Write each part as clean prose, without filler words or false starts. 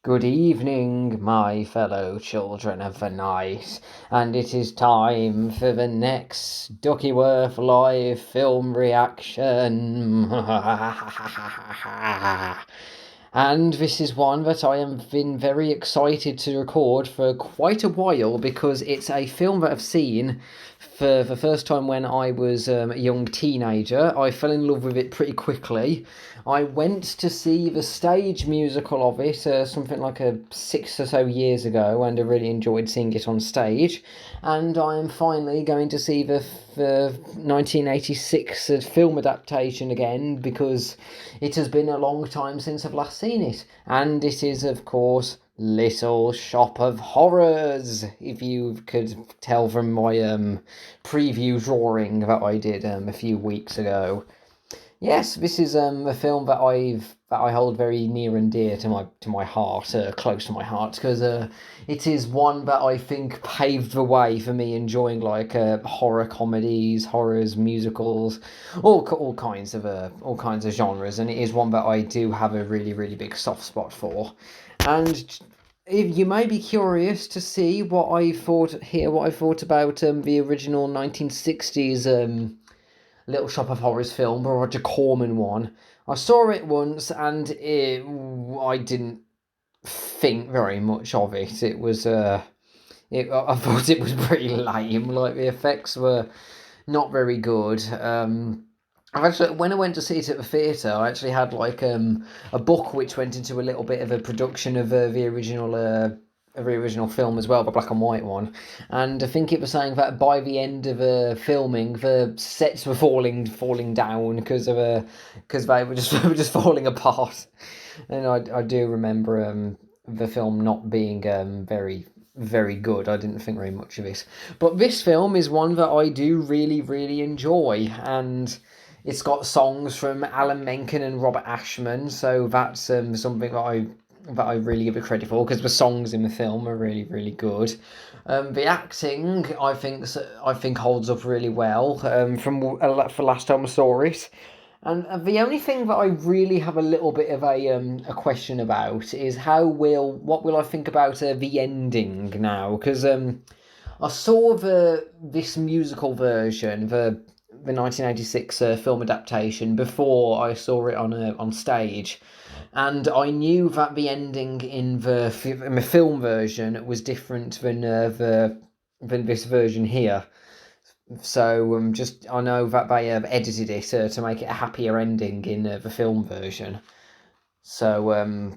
Good evening, my fellow children of the night, and it is time for the next Duckyworth live film reaction. And this is one that I have been very excited to record for quite a while because it's a film that I've seen for the first time when I was a young teenager. I fell in love with it pretty quickly. I went to see the stage musical of it, something like 6 or so years ago, and I really enjoyed seeing it on stage. And I am finally going to see the 1986 film adaptation again because it has been a long time since I've last seen it. And it is, of course, Little Shop of Horrors, if you could tell from my preview drawing that I did a few weeks ago. Yes, this is a film that I hold very near and dear to my heart, close to my heart, because it is one that I think paved the way for me enjoying like horror comedies, horrors, musicals, all kinds of genres, and it is one that I do have a really big soft spot for, and. If you may be curious to see what I thought about the original 1960s Little Shop of Horrors film, the Roger Corman one. I saw it once and I didn't think very much of it. I thought it was pretty lame. Like the effects were not very good. When I went to see it at the theatre, I actually had like a book which went into a little bit of a production of the original film as well, the black and white one. And I think it was saying that by the end of filming, the sets were falling down because they were just they were just falling apart. And I do remember the film not being very good. I didn't think very much of it, but this film is one that I do really enjoy, and it's got songs from Alan Menken and Robert Ashman, so that's something that I really give it credit for because the songs in the film are really good. The acting I think holds up really well for last time I saw it. And the only thing that I really have a little bit of a question about is what will I think about the ending now? Because I saw this musical version, the 1986 film adaptation, before I saw it on stage, and I knew that the ending in the film version was different than this version here. So just I know that they have edited it to make it a happier ending in the film version. So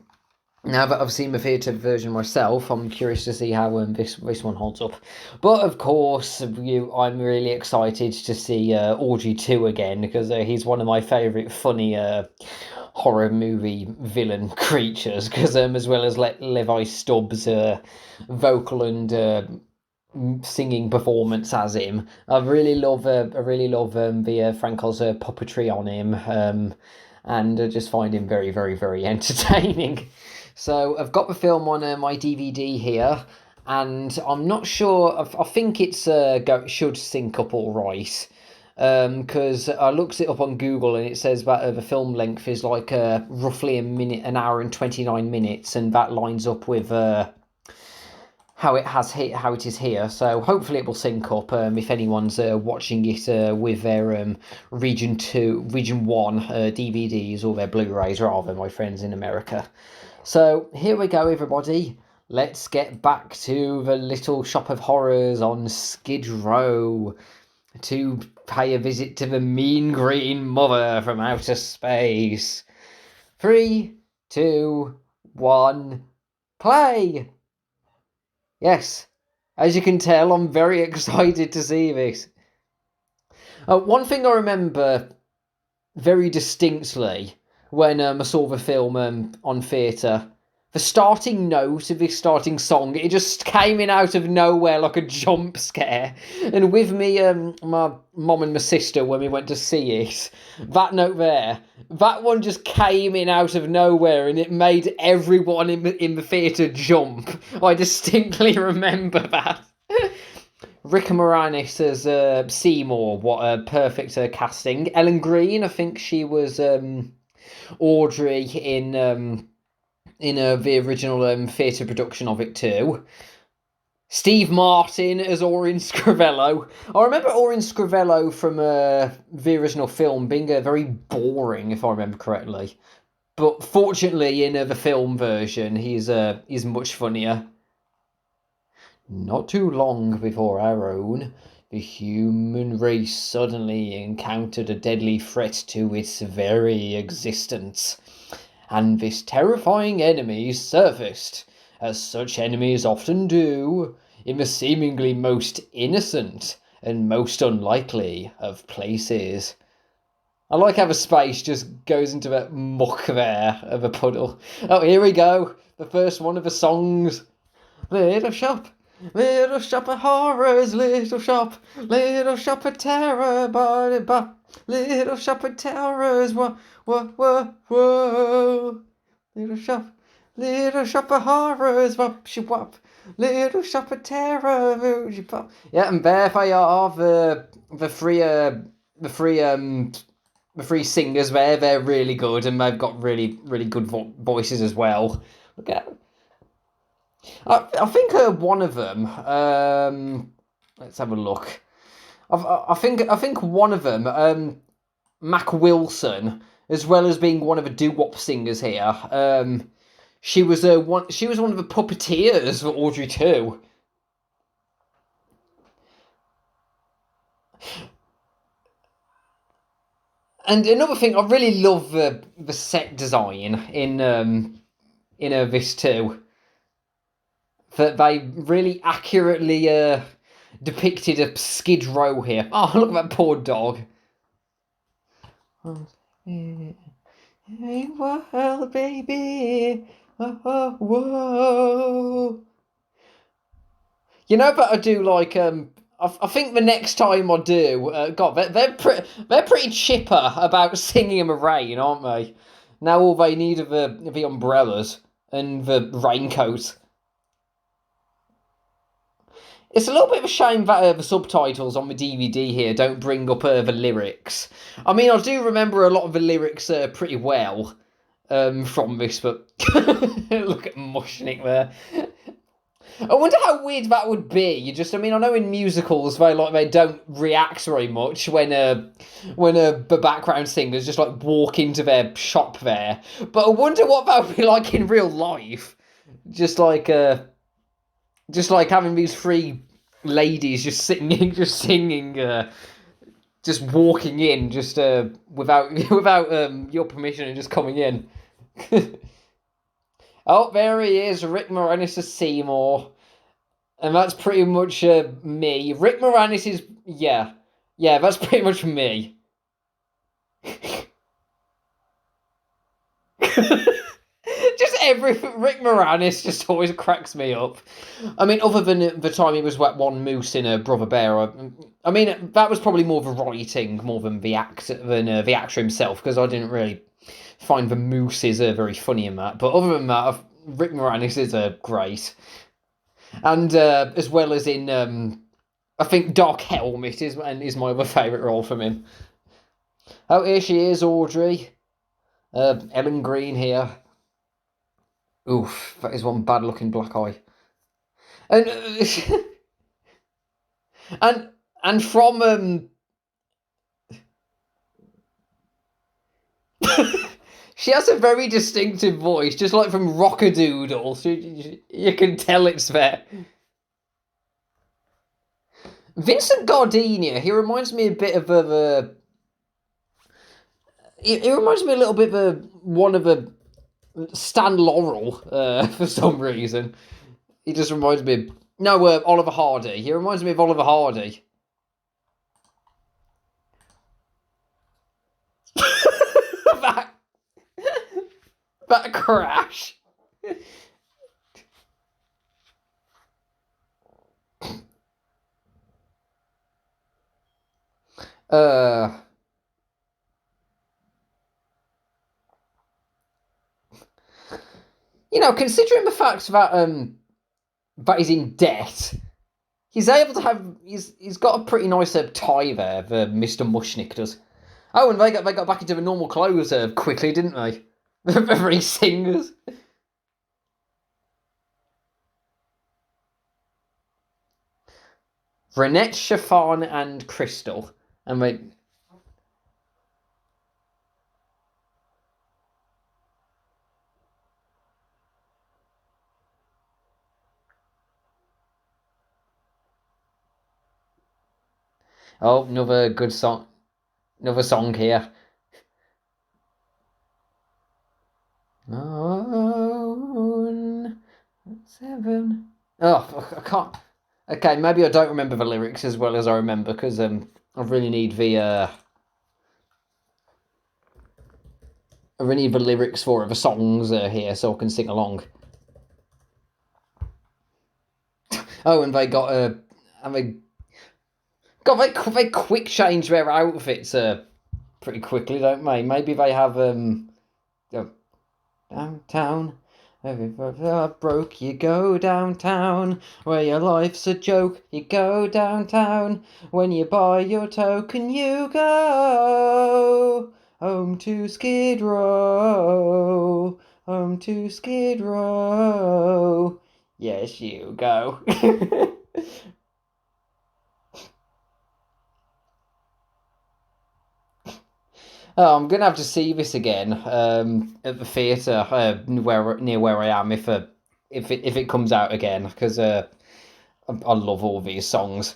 now that I've seen the theatre version myself, I'm curious to see how this one holds up. But of course, I'm really excited to see Audrey 2 again because he's one of my favourite funny horror movie villain creatures. Because as well as Levi Stubbs' vocal and singing performance as him. I really love the Frankel's puppetry on him, and I just find him very entertaining. So I've got the film on my DVD here, and I'm not sure. I think it's should sync up all right. Because I looked it up on Google and it says that the film length is like roughly an hour and 29 minutes, and that lines up with how it is here. So hopefully it will sync up if anyone's watching it with their Region 1 DVDs or their Blu-rays rather, my friends in America. So here we go, everybody. Let's get back to the Little Shop of Horrors on Skid Row to pay a visit to the mean green mother from outer space. 3, 2, 1, play! Yes, as you can tell, I'm very excited to see this. One thing I remember very distinctly when I saw the film on theatre, the starting note of this starting song, it just came in out of nowhere like a jump scare. And with me, my mum and my sister, when we went to see it, that note there, that one just came in out of nowhere and it made everyone in the theatre jump. I distinctly remember that. Rick Moranis as Seymour, what a perfect casting. Ellen Green, I think she was Audrey in the original theatre production of it too. Steve Martin as Orin Scrivello. I remember Orin Scrivello from the original film being very boring, if I remember correctly. But fortunately, in the film version, he's much funnier. Not too long before our own, the human race suddenly encountered a deadly threat to its very existence. And this terrifying enemy surfaced, as such enemies often do, in the seemingly most innocent and most unlikely of places. I like how the space just goes into that muck there of a puddle. Oh, here we go. The first one of the songs. Little shop of horrors, little shop of terror, body bop, little shop of terrors, whoa, whoa, whoa, whoa. Little shop of horrors, wop, she wop, little shop of terror, woozy pop. Yeah, and there they are, the three singers there. They're really good, and they've got really, really good voices as well. Look at. I think one of them. Let's have a look. I think one of them, Mac Wilson, as well as being one of the doo-wop singers here. She was one of the puppeteers for Audrey 2. And another thing, I really love the set design in this too. That they really accurately depicted a Skid Row here. Oh, look at that poor dog. Hey, world, baby. Oh, whoa. You know, but I do like I think the next time I do, God, they're pretty chipper about singing in the rain, aren't they? Now all they need are the umbrellas and the raincoat. It's a little bit of a shame that the subtitles on the DVD here don't bring up the lyrics. I mean, I do remember a lot of the lyrics pretty well from this, but look at Mushnik there. I wonder how weird that would be. I mean, I know in musicals they don't react very much when the background singers just like walk into their shop there. But I wonder what that would be like in real life. Just like having these three ladies just singing, just walking in, without your permission and just coming in. Oh, there he is, Rick Moranis as Seymour, and that's pretty much me. Rick Moranis is yeah, that's pretty much me. Just everything. Rick Moranis just always cracks me up. I mean, other than the time he was one moose in a Brother Bear, I mean that was probably more the writing more than the actor himself, because I didn't really find the mooses very funny in that. But other than that, Rick Moranis is great, and as well as in I think Dark Helmet is my other favourite role from him. Oh, here she is, Audrey. Ellen Green here. Oof, that is one bad-looking black eye. And and from she has a very distinctive voice, just like from Rockadoodle. So you can tell it's there. Vincent Gardenia, he reminds me a bit of a. He reminds me a little bit of one of a Stan Laurel for some reason. He just reminds me of... No, Oliver Hardy. He reminds me of Oliver Hardy. that crash. You know, considering the fact that he's in debt, he's able to have he's got a pretty nice tie there. The Mr. Mushnik does. Oh, and they got back into the normal clothes quickly, didn't they? The three singers. Renette, Chiffon, and Crystal. And we. Oh, another good song. Another song here. Oh, 7. Oh, I can't. Okay, maybe I don't remember the lyrics as well as I remember because I really need the lyrics for the songs here so I can sing along. Oh, and they got and they they quick change their outfits pretty quickly, don't they? Maybe they have downtown. If I broke, you go downtown. Where your life's a joke, you go downtown. When you buy your token, you go home to Skid Row. Home to Skid Row. Yes, you go. Oh, I'm gonna have to see this again at the theatre where near where I am if it comes out again because I love all these songs.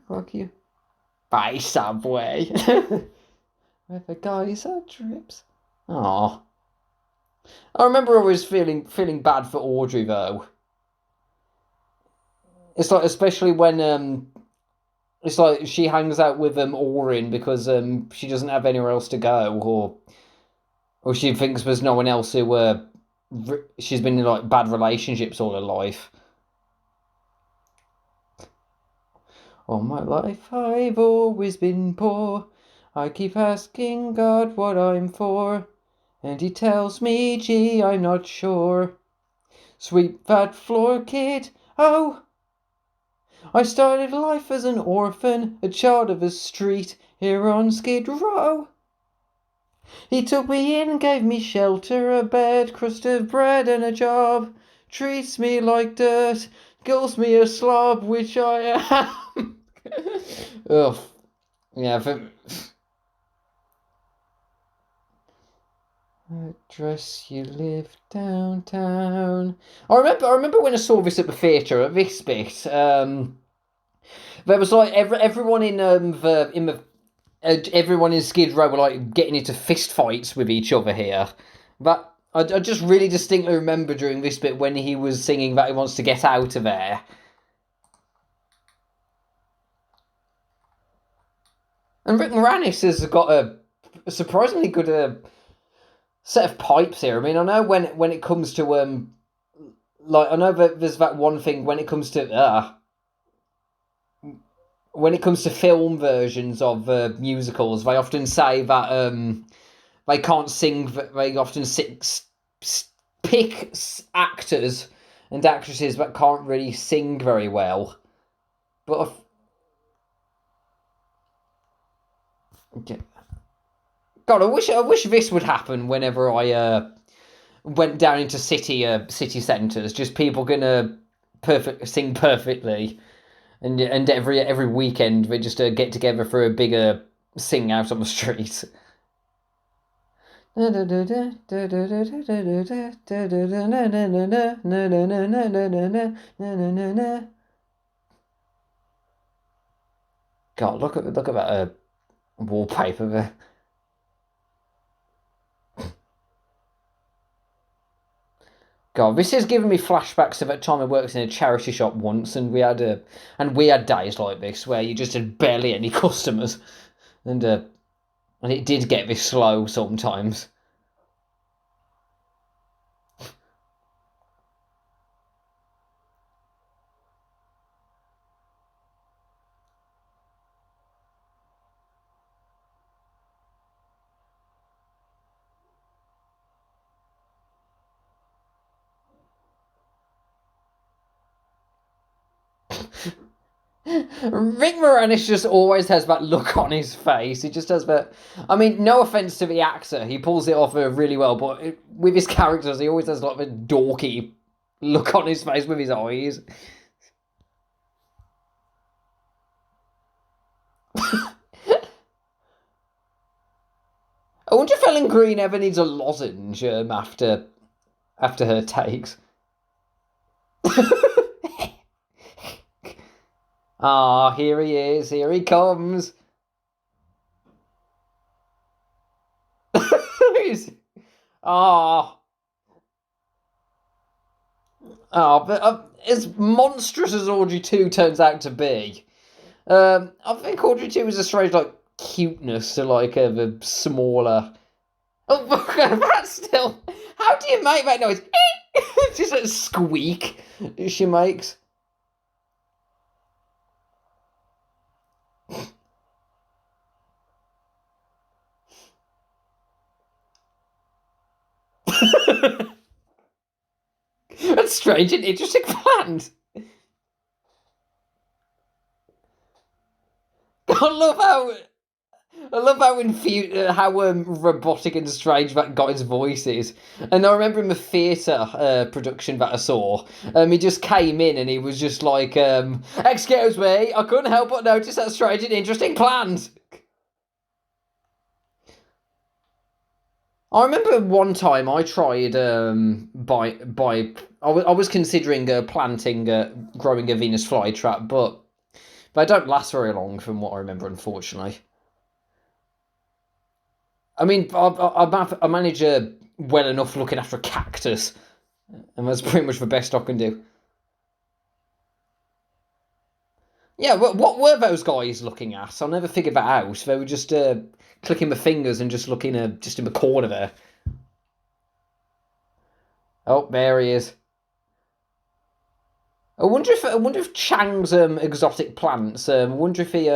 Fuck you. Bye, Subway. Where the guys are drips. Oh, I remember always feeling bad for Audrey though. It's like especially when it's like she hangs out with Orin because she doesn't have anywhere else to go, or she thinks there's no one else who she's been in like bad relationships all her life. All my life I've always been poor. I keep asking God what I'm for, and he tells me, gee, I'm not sure. Sweep that floor, kid. Oh, I started life as an orphan, a child of the street, here on Skid Row. He took me in, gave me shelter, a bed, crust of bread, and a job. Treats me like dirt, calls me a slob, which I am. Ugh. Yeah, address you live downtown. I remember when I saw this at the theatre at this bit. There was like everyone everyone in Skid Row were like getting into fist fights with each other here. But I just really distinctly remember during this bit when he was singing that he wants to get out of there. And Rick Moranis has got a surprisingly good set of pipes here. I mean, I know when it comes to like I know that there's that one thing when it comes to film versions of musicals, they often say that they can't sing. They often pick actors and actresses that can't really sing very well. But God, I wish this would happen whenever I went down into city centres. Just people gonna sing perfectly, and every weekend they just get together for a bigger sing out on the street. God, look at that wallpaper there. God, this has given me flashbacks of that time I worked in a charity shop once, and we had days like this where you just had barely any customers, and it did get this slow sometimes. Rick Moranis just always has that look on his face. He just has that. I mean, no offense to the actor, he pulls it off really well. But with his characters, he always has like a dorky look on his face with his eyes. I wonder if Ellen Green ever needs a lozenge after her takes. Ah, here he is. Here he comes. Ah, but as monstrous as Audrey 2 turns out to be, I think Audrey 2 is a strange, like, cuteness to, like, the smaller. Oh, that's still. How do you make that noise? Just a squeak she makes. That's strange and interesting plans. I love how robotic and strange that guy's voice is. And I remember in the theatre production that I saw, he just came in and he was just like, "Excuse me, I couldn't help but notice that strange and interesting plans." I remember one time I tried I was considering planting growing a Venus flytrap, but they don't last very long from what I remember, unfortunately. I mean, I manage well enough looking after a cactus, and that's pretty much the best I can do. Yeah, what were those guys looking at? I never figured that out. They were just clicking the fingers and just looking just in the corner there. Oh, there he is. I wonder if Chang's exotic plants. I wonder if he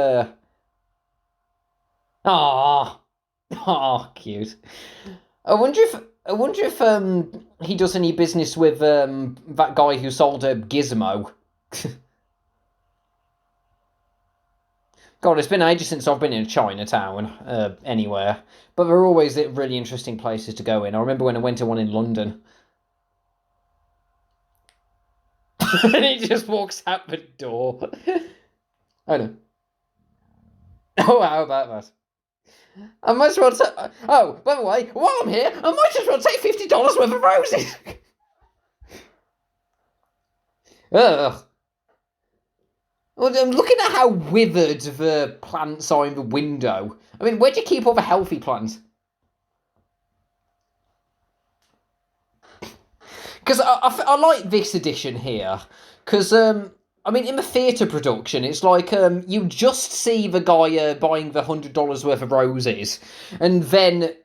ah cute. I wonder if he does any business with that guy who sold a Gizmo. God, it's been ages since I've been in Chinatown, anywhere. But there are always really interesting places to go in. I remember when I went to one in London. And he just walks out the door. Oh no. Oh, how about that? I might as well oh, by the way, while I'm here, I might as well take $50 worth of roses. Ugh. Well, I'm looking at how withered the plants are in the window. I mean, where do you keep all the healthy plants? Because I like this edition here. Because, I mean, in the theatre production, it's like you just see the guy buying the $100 worth of roses, and then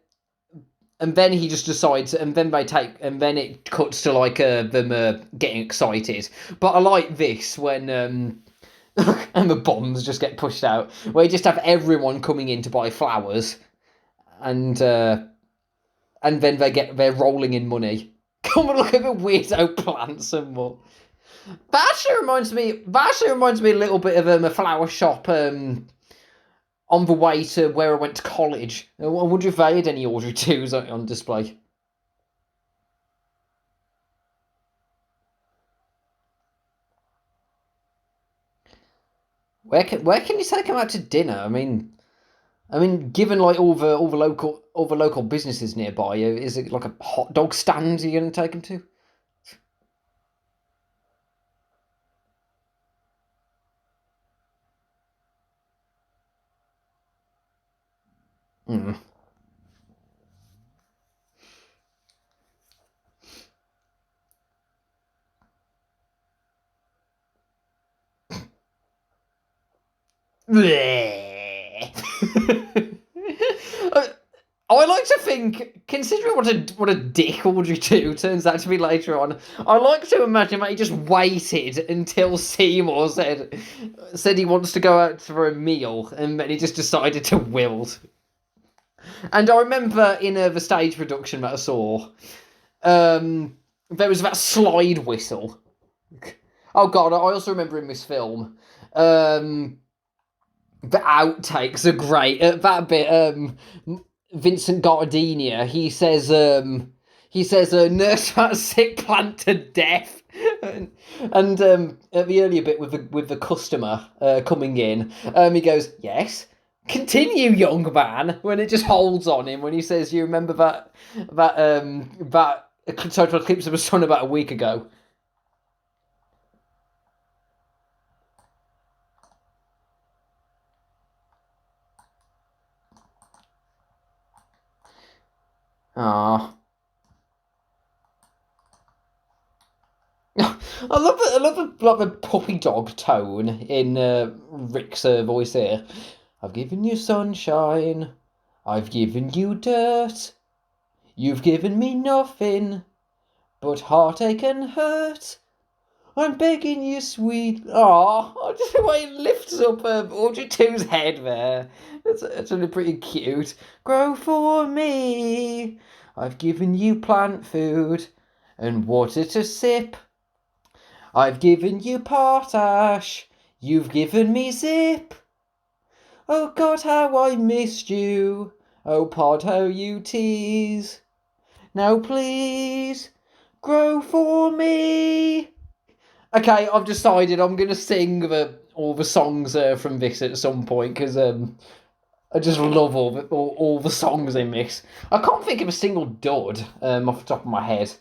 he just decides, and then it cuts to like them getting excited. But I like this when and the bombs just get pushed out, where you just have everyone coming in to buy flowers, and then they're rolling in money. Come and look at the weirdo plants and what. That actually reminds me a little bit of a flower shop on the way to where I went to college. I wonder if they had any Audrey 2s on display. Where can you take them out to dinner? I mean, given like all the local businesses nearby, is it like a hot dog stand you're going to take them to? Mm. Bleh. I like to think, considering what a dick Audrey 2 turns out to be later on, I like to imagine that he just waited until Seymour said he wants to go out for a meal, and then he just decided to wilt. And I remember in the stage production that I saw, there was that slide whistle. Oh god, I also remember in this film, The outtakes are great. That bit, Vincent Gardenia, he says, nurse that sick plant to death. And at the earlier bit with the customer coming in, he goes, yes, continue, young man. When it just holds on him when he says, you remember that total eclipse of the sun about a week ago. Ah. I love the puppy dog tone in Rick's voice here. I've given you sunshine. I've given you dirt. You've given me nothing but heartache and hurt. I'm begging you, sweet. Aw, just the way he lifts up Audrey 2's head there. It's actually pretty cute. Grow for me. I've given you plant food and water to sip. I've given you potash, you've given me zip. Oh God, how I missed you. Oh Pod, how you tease. Now please, grow for me. Okay, I've decided I'm going to sing all the songs from this at some point, because I just love all the songs in this. I can't think of a single dud off the top of my head.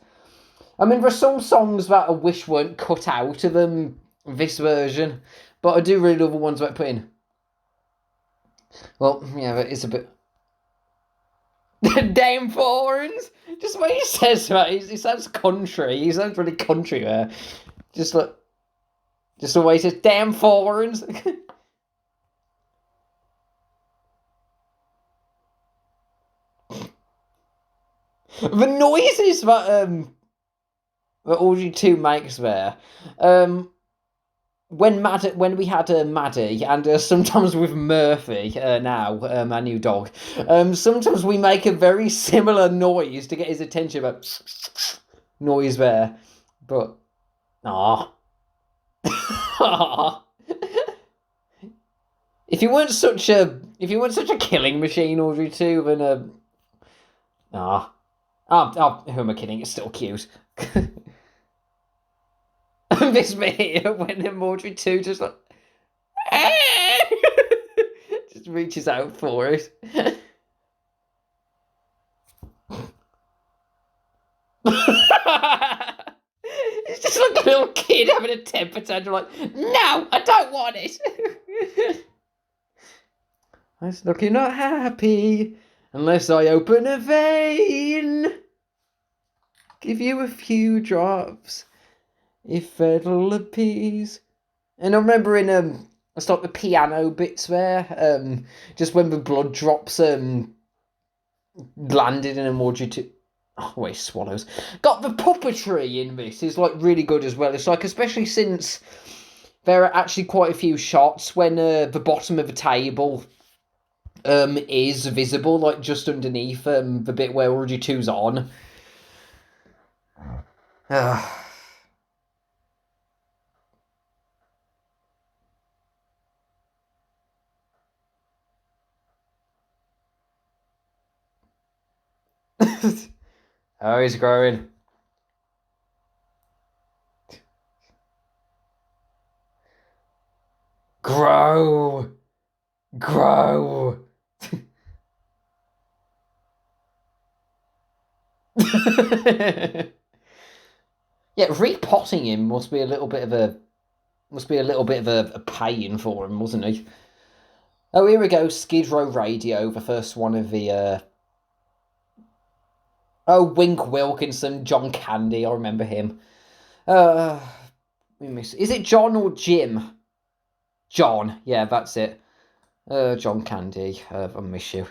I mean, there's some songs that I wish weren't cut out of this version, but I do really love the ones that I put in. Well, yeah, that is a bit... Damn foreigns! Just the way he says that, he sounds country. He sounds really country there. Just the way he says, damn foreigns! The noises that Audrey 2 makes there. When we had Maddie, and sometimes with Murphy now, our new dog, sometimes we make a very similar noise to get his attention, but noise there. But if you weren't such a killing machine, Audrey 2, then who am I kidding? It's still cute. This bit when Audrey 2 just like just reaches out for it. It's just like a little kid having a temper tantrum, like, no, I don't want it. I'm looking not happy unless I open a vein. Give you a few drops. If it'll appease. And I remember in it's like the piano bits there, just when the blood drops landed in a Audrey 2. Oh wait, swallows. Got the puppetry in this is like really good as well. It's like, especially since there are actually quite a few shots when the bottom of the table is visible, like just underneath the bit where Audrey 2's on. Oh, he's growing. Grow! Grow! Yeah, repotting him must be a little bit of a pain for him, wasn't he? Oh, here we go. Skid Row Radio, the first one of the Oh, Wink Wilkinson, John Candy, I remember him. Is it John or Jim? John, yeah, that's it. John Candy, I miss you.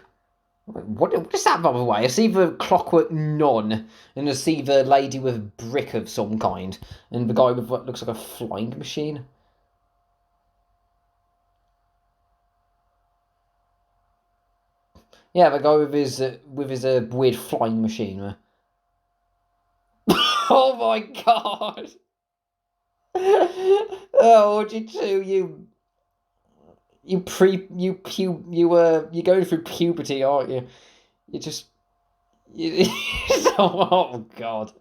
What is that, by the way? I see the Clockwork Nun, and I see the lady with a brick of some kind, and the guy with what looks like a flying machine. Yeah, the guy with his weird flying machine. Oh my god! Oh, Audrey 2, you you're going through puberty, aren't you? You just you, oh God.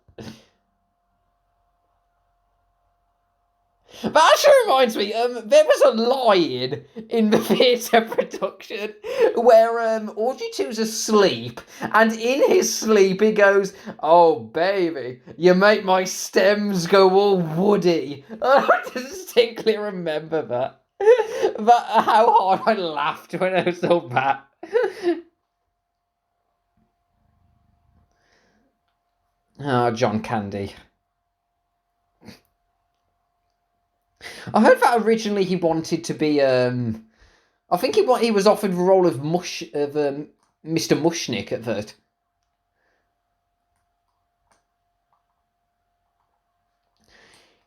That actually reminds me, there was a line in the theatre production where Audrey 2's asleep, and in his sleep he goes, "Oh baby, you make my stems go all woody." I distinctly remember that. But how hard I laughed when I saw that. Oh, John Candy. I heard that originally he wanted to be I think he was offered the role of Mr. Mushnick at first.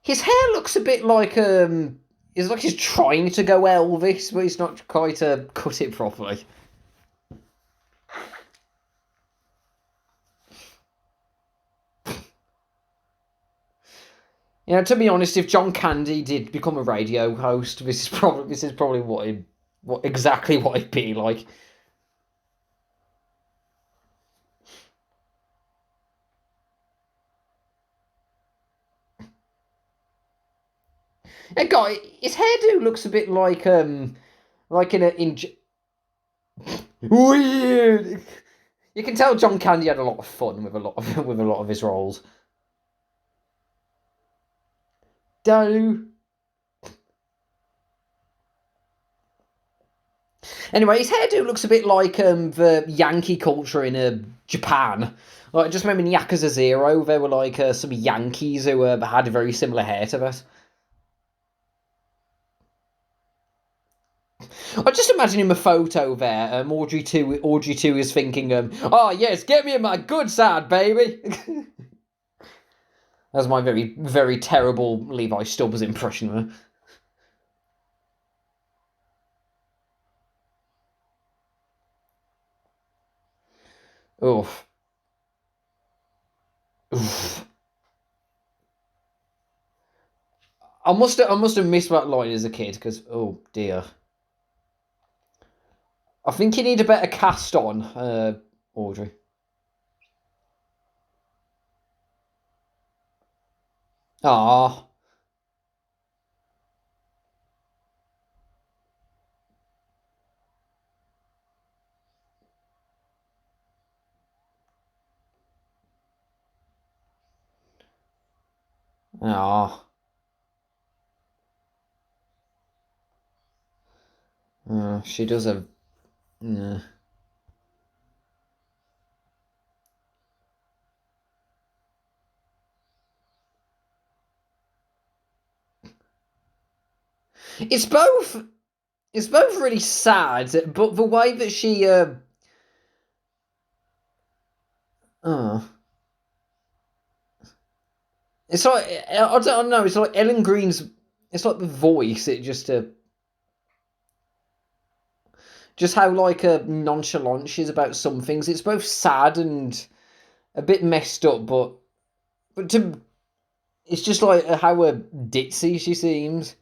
His hair looks a bit like it's like he's trying to go Elvis, but he's not quite cut it properly. You know, to be honest, if John Candy did become a radio host, this is probably exactly what it'd be like. That guy, his hairdo looks a bit like in weird. You can tell John Candy had a lot of fun with a lot of with a lot of his roles. Do. Anyway, his hairdo looks a bit like the Yankee culture in Japan. Like, just remember in Yakuza 0, there were like some Yankees who had a very similar hair to that. I just imagine him a photo there. Audrey 2 is thinking, "Oh yes, get me in my good side, baby." That's my very, very terrible Levi Stubbs impression of her. Oof. Oof. I must have missed that line as a kid, because, oh dear. I think you need a better cast on, Audrey. Ah. Ah. She does a. Yeah. It's both. It's both really sad, but the way that she. Uh, it's like I don't know. It's like Ellen Green's. It's like the voice. It just how like nonchalant she is about some things. It's both sad and a bit messed up, but to it's just like how ditzy she seems.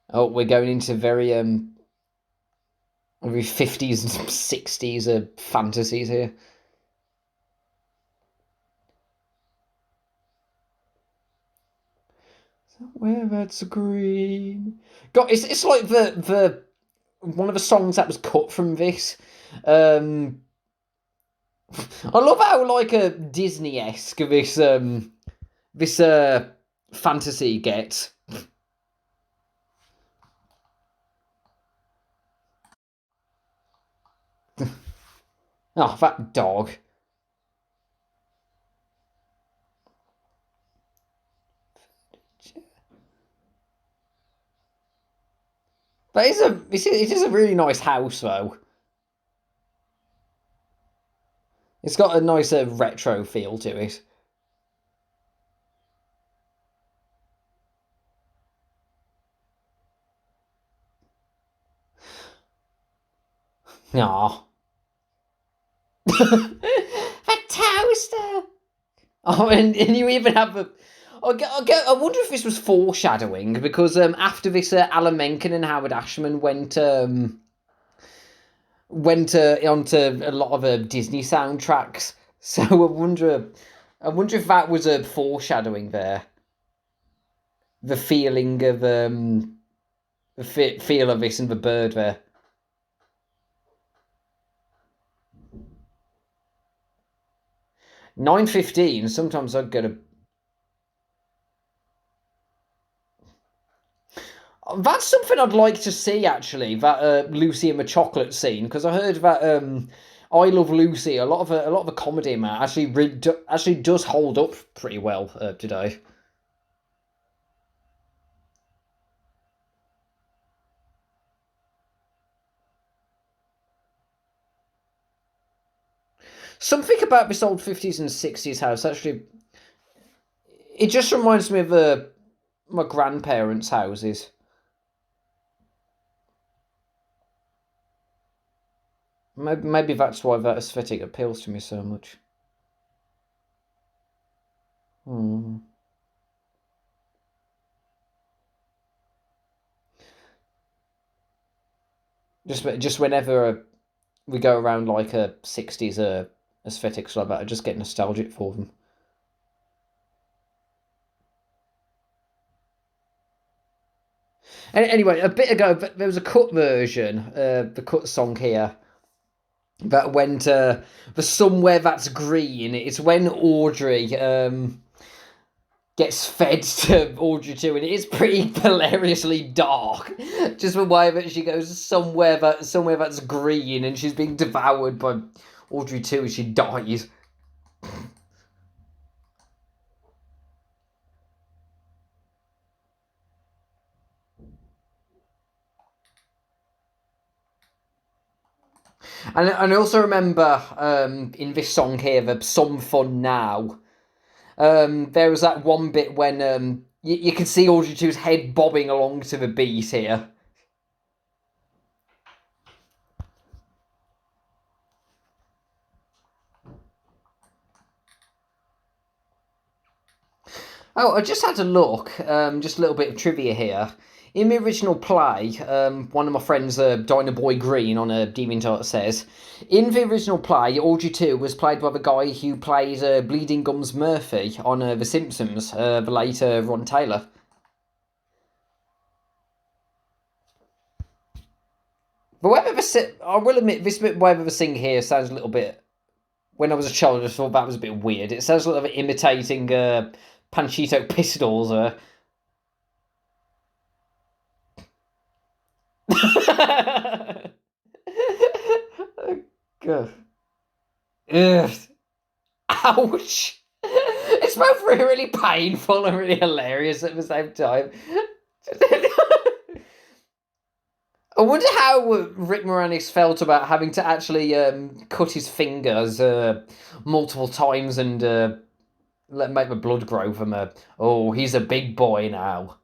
Oh, we're going into very 50s and 60s fantasies here. Where that's green. God, it's like the one of the songs that was cut from this. Um, I love how like a Disney-esque this fantasy gets. Oh, that dog. But it is a really nice house though. It's got a nice retro feel to it. 'Is Aw. The toaster! Oh, and you even have a. I wonder if this was foreshadowing because after this, Alan Menken and Howard Ashman went onto a lot of Disney soundtracks. So I wonder if that was a foreshadowing there. The feeling of the feel of this and the bird there. 9:15. Sometimes I'd go to. That's something I'd like to see actually. That Lucy and the chocolate scene because I heard that I Love Lucy. A lot of the comedy in that actually does hold up pretty well today. Something about this old 50s and 60s house actually. It just reminds me of my grandparents' houses. Maybe that's why that aesthetic appeals to me so much. Hmm. Just whenever we go around like a 60s aesthetics like that, I just get nostalgic for them. And anyway, a bit ago, there was a cut version, the cut song here that went the somewhere that's green. It's when Audrey gets fed to Audrey 2, and it is pretty hilariously dark. Just the way that she goes somewhere that's green, and she's being devoured by Audrey 2 as she dies. And I also remember in this song here, the Some Fun Now, there was that one bit when you can see Audrey 2's head bobbing along to the beat here. Oh, I just had a look, just a little bit of trivia here. In the original play, one of my friends, Diner Boy Green on a DeviantArt says, in the original play, Audrey 2 was played by the guy who plays Bleeding Gums Murphy on The Simpsons, the later Ron Taylor. But whether I will admit, this bit, whether the sing here sounds a little bit. When I was a child, I thought that was a bit weird. It sounds a little bit imitating Panchito Pistols. God. Ugh. Ouch! It's both really painful and really hilarious at the same time. I wonder how Rick Moranis felt about having to actually cut his fingers multiple times and make the blood grow from a. Oh, he's a big boy now.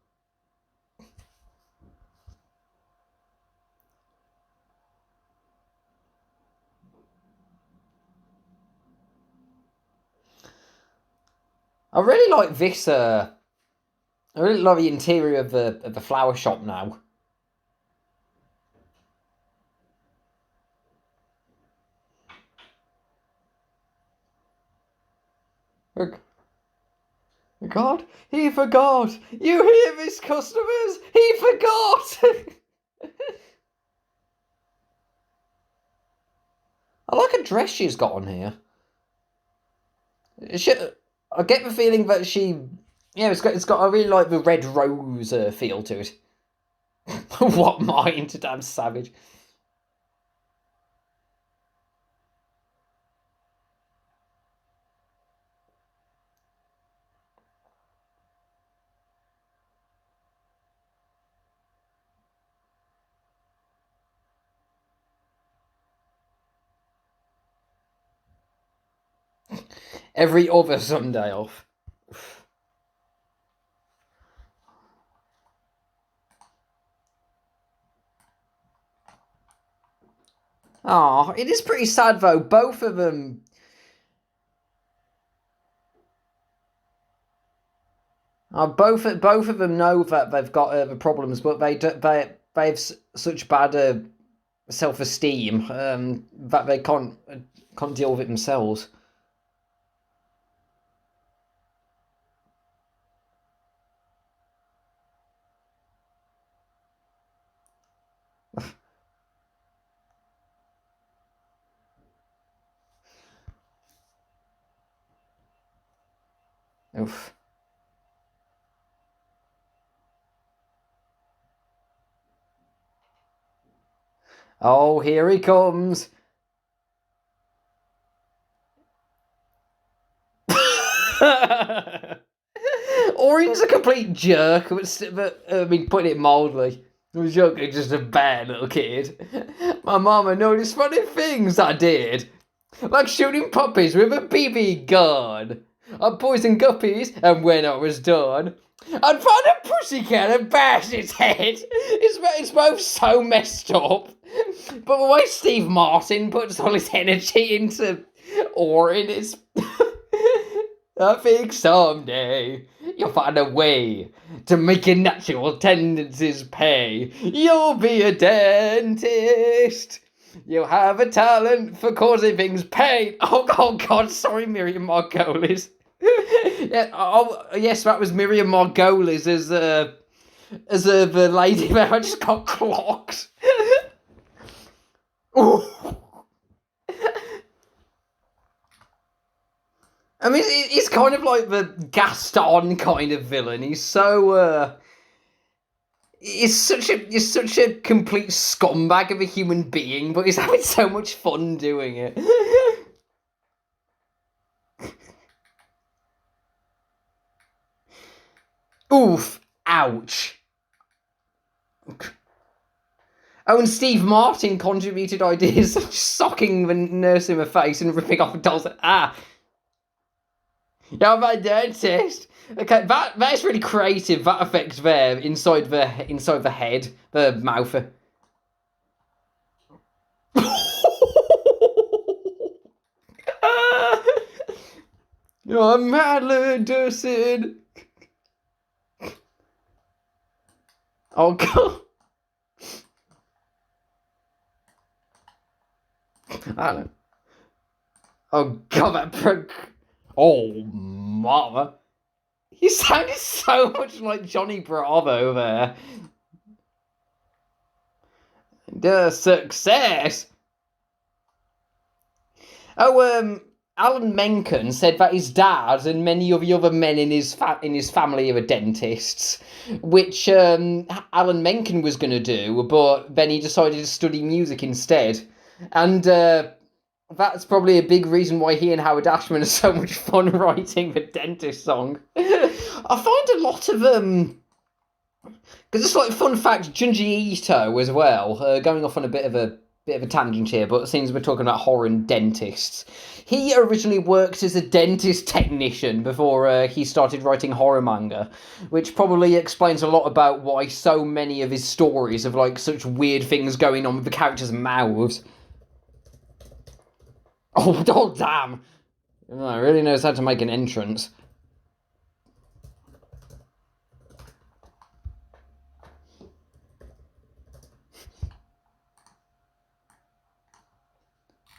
I really like this. I really like the interior of the flower shop now. Oh, God, he forgot. You hear this, customers? He forgot. I like a dress she's got on here. She, I get the feeling that she, yeah, it's got. I really like the red rose feel to it. What mind, damn savage. Every other Sunday off. Oh, it is pretty sad though. Both of them know that they've got the problems, but they have such bad self-esteem that they can't deal with it themselves. Oof. Oh, here he comes. Orion's a complete jerk, but I mean, putting it mildly. I was joking, just a bad little kid. My mama noticed funny things I did, like shooting puppies with a BB gun. I poisoned guppies, and when I was done, I'd find a pussycat and bash its head. It's both so messed up. But the way Steve Martin puts all his energy into Orion is. I think someday you'll find a way to make your natural tendencies pay. You'll be a dentist. You'll have a talent for causing things pain. Oh God, sorry, Miriam Margolis. Yeah, yes, that was Miriam Margolis as the lady there. I just got clocked. Ooh. I mean, he's kind of like the Gaston kind of villain. He's so he's such a complete scumbag of a human being, but he's having so much fun doing it. Oof! Ouch! Oh, and Steve Martin contributed ideas such socking the nurse in the face and ripping off a doll's You're my dentist. Okay, that's really creative. That effect there inside the head, the mouth. You're Madeline Durson. Oh God. I don't know. Oh God, that prick. Oh, mother. He sounded so much like Johnny Bravo there. The success. Oh, Alan Menken said that his dad and many of the other men in his family are dentists, which Alan Menken was going to do, but then he decided to study music instead. And that's probably a big reason why he and Howard Ashman are so much fun writing the dentist song. I find a lot of because it's like fun fact, Junji Ito as well. Going off on a bit of a tangent here, but since we're talking about horror and dentists, he originally worked as a dentist technician before he started writing horror manga, which probably explains a lot about why so many of his stories have like such weird things going on with the characters' mouths. Oh damn! Oh, really knows how to make an entrance.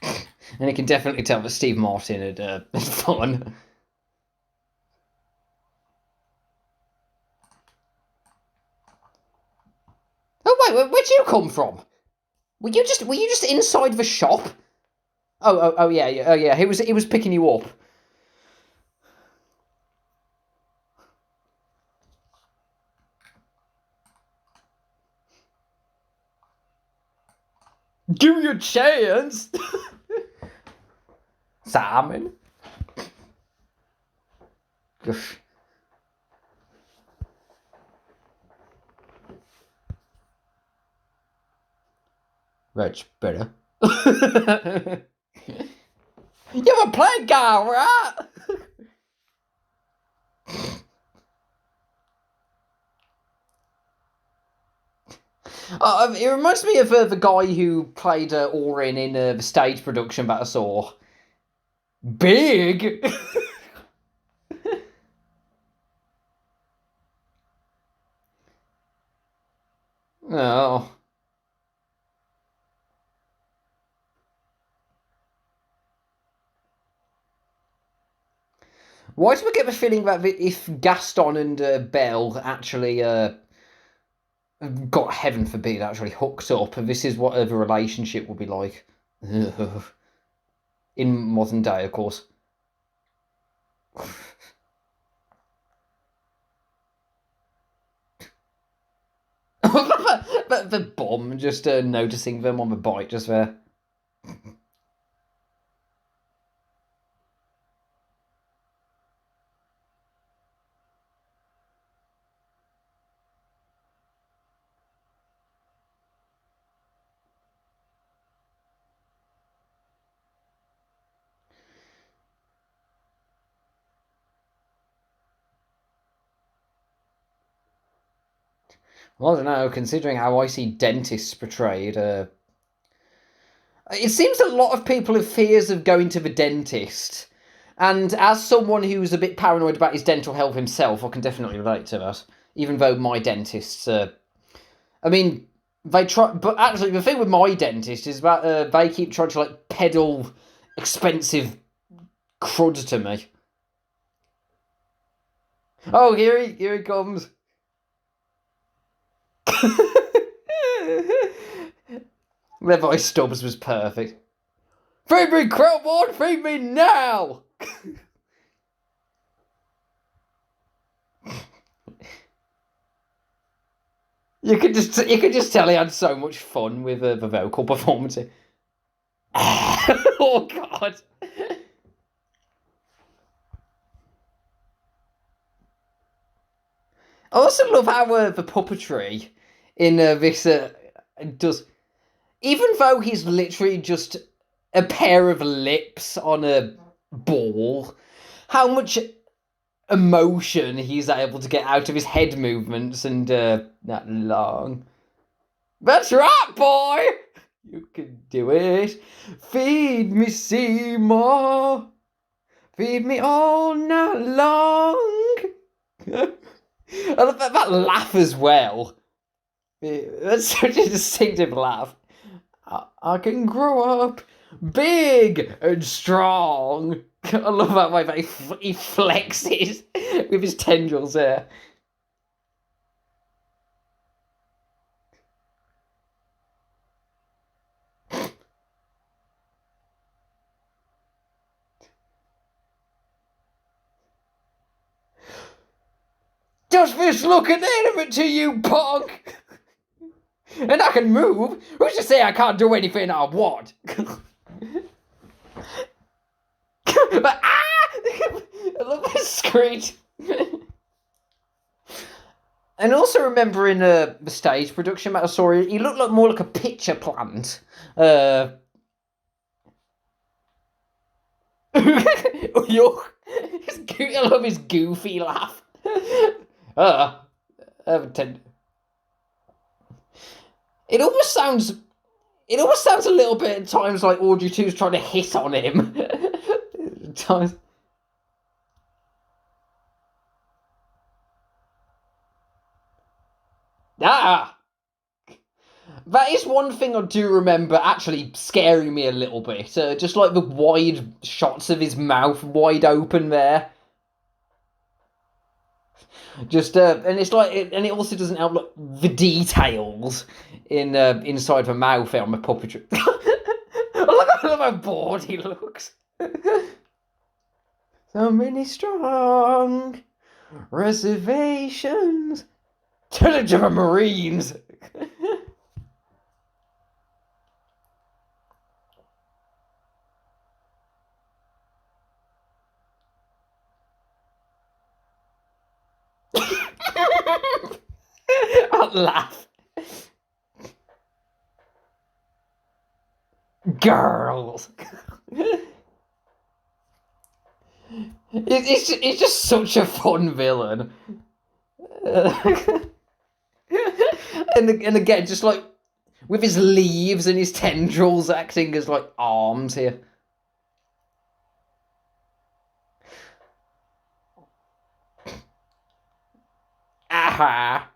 And you can definitely tell that Steve Martin had fun. Oh wait, where'd you come from? Were you just inside the shop? Oh yeah. He was picking you up. Give me a chance, Simon. Gosh. That's better. You're a plague guy, right? It reminds me of the guy who played Orin in the stage production that I saw. Big. Oh. Why do I get the feeling that if Gaston and Belle actually got, heaven forbid, actually hooked up, this is what the relationship will be like in modern day, of course. the bomb just noticing them on the bike just there. Well, I don't know, considering how I see dentists portrayed, it seems a lot of people have fears of going to the dentist. And as someone who's a bit paranoid about his dental health himself, I can definitely relate to that. Even though my dentists, I mean, they try, but actually the thing with my dentist is that they keep trying to like peddle expensive crud to me. Oh, here he comes. Levi Stubbs was perfect. Feed me, Crowbot! Feed me now! You could just tell he had so much fun with the vocal performance. Oh God! I also love how the puppetry in this does, even though he's literally just a pair of lips on a ball, how much emotion he's able to get out of his head movements and that long. That's right, boy! You can do it. Feed me, Seymour. Feed me all night long. I love that laugh as well. That's such a distinctive laugh. I can grow up big and strong. I love that way that he flexes with his tendrils there. Does this look inanimate to you, punk? And I can move? Who's to say I can't do anything I want? But I love this screech. And also remember in the stage production that I saw, he looked like more like a pitcher plant. I love his goofy laugh. Uh, it almost sounds. It almost sounds a little bit at times like Audrey 2's trying to hit on him. Times. Ah! That is one thing I do remember actually scaring me a little bit. Just like the wide shots of his mouth wide open there. Just and it's like, and it also doesn't help like the details in inside the mouth on the puppetry. I love how bored he looks. So many strong reservations. Tell it to the Marines. I'll laugh. Girls. It's just such a fun villain. And again, just like with his leaves and his tendrils acting as like arms here. Aha!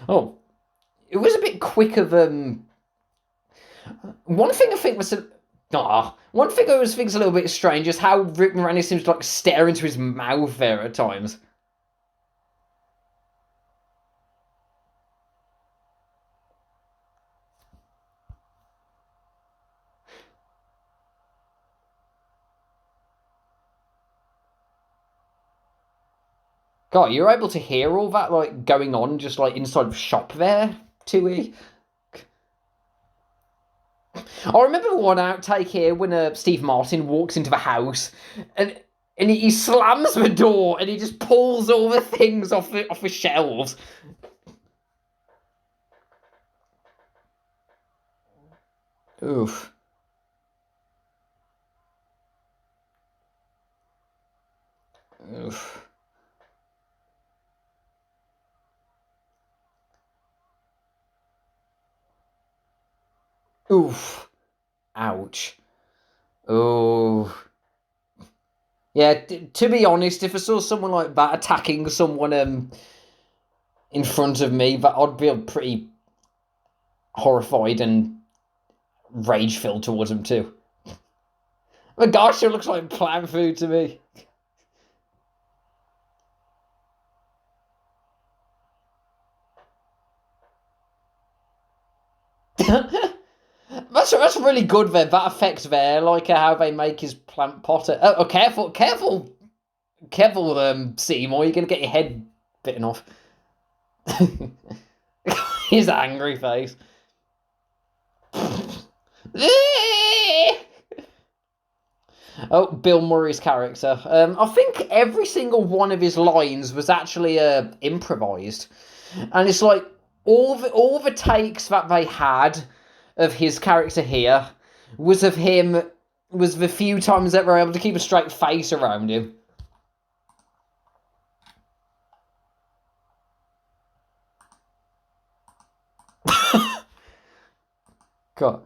Oh, it was a bit quick of one thing I think was one thing I was thinking a little bit strange is how Rick Moranis seems to like stare into his mouth there at times. God, you're able to hear all that like going on just like inside of shop there, Tui. I remember one outtake here when Steve Martin walks into the house and he slams the door and he just pulls all the things off the shelves. Oof. Oof. Oof. Ouch. Oh. Yeah, to be honest, if I saw someone like that attacking someone in front of me, that I'd be pretty horrified and rage filled towards him too. The guy sure looks like plant food to me. That's really good there. That effect there, like how they make his plant potter. Oh, careful, careful, careful, Seymour, you're gonna get your head bitten off. His angry face. Oh, Bill Murray's character. I think every single one of his lines was actually improvised, and it's like all the takes that they had of his character here was of him was the few times that were able to keep a straight face around him. God.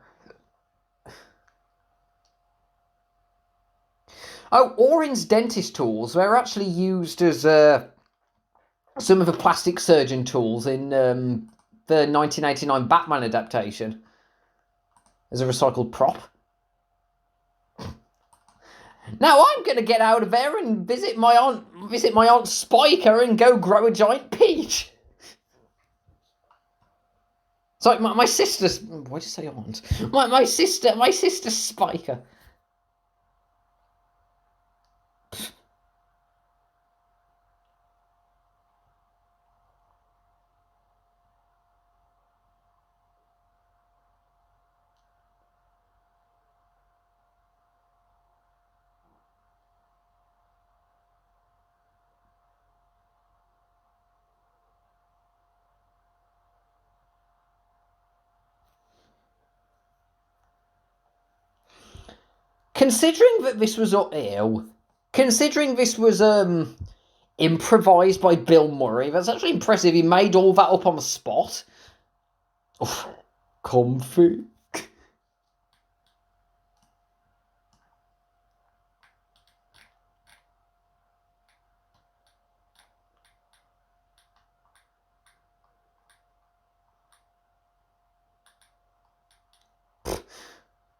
Oh, Orin's dentist tools were actually used as some of the plastic surgeon tools in the 1989 Batman adaptation as a recycled prop. Now I'm going to get out of there and visit my aunt Spiker and go grow a giant peach. It's like my sister's. Why did you say aunt? My sister Spiker. Considering that this was considering this was improvised by Bill Murray, that's actually impressive. He made all that up on the spot. Oof, comfy.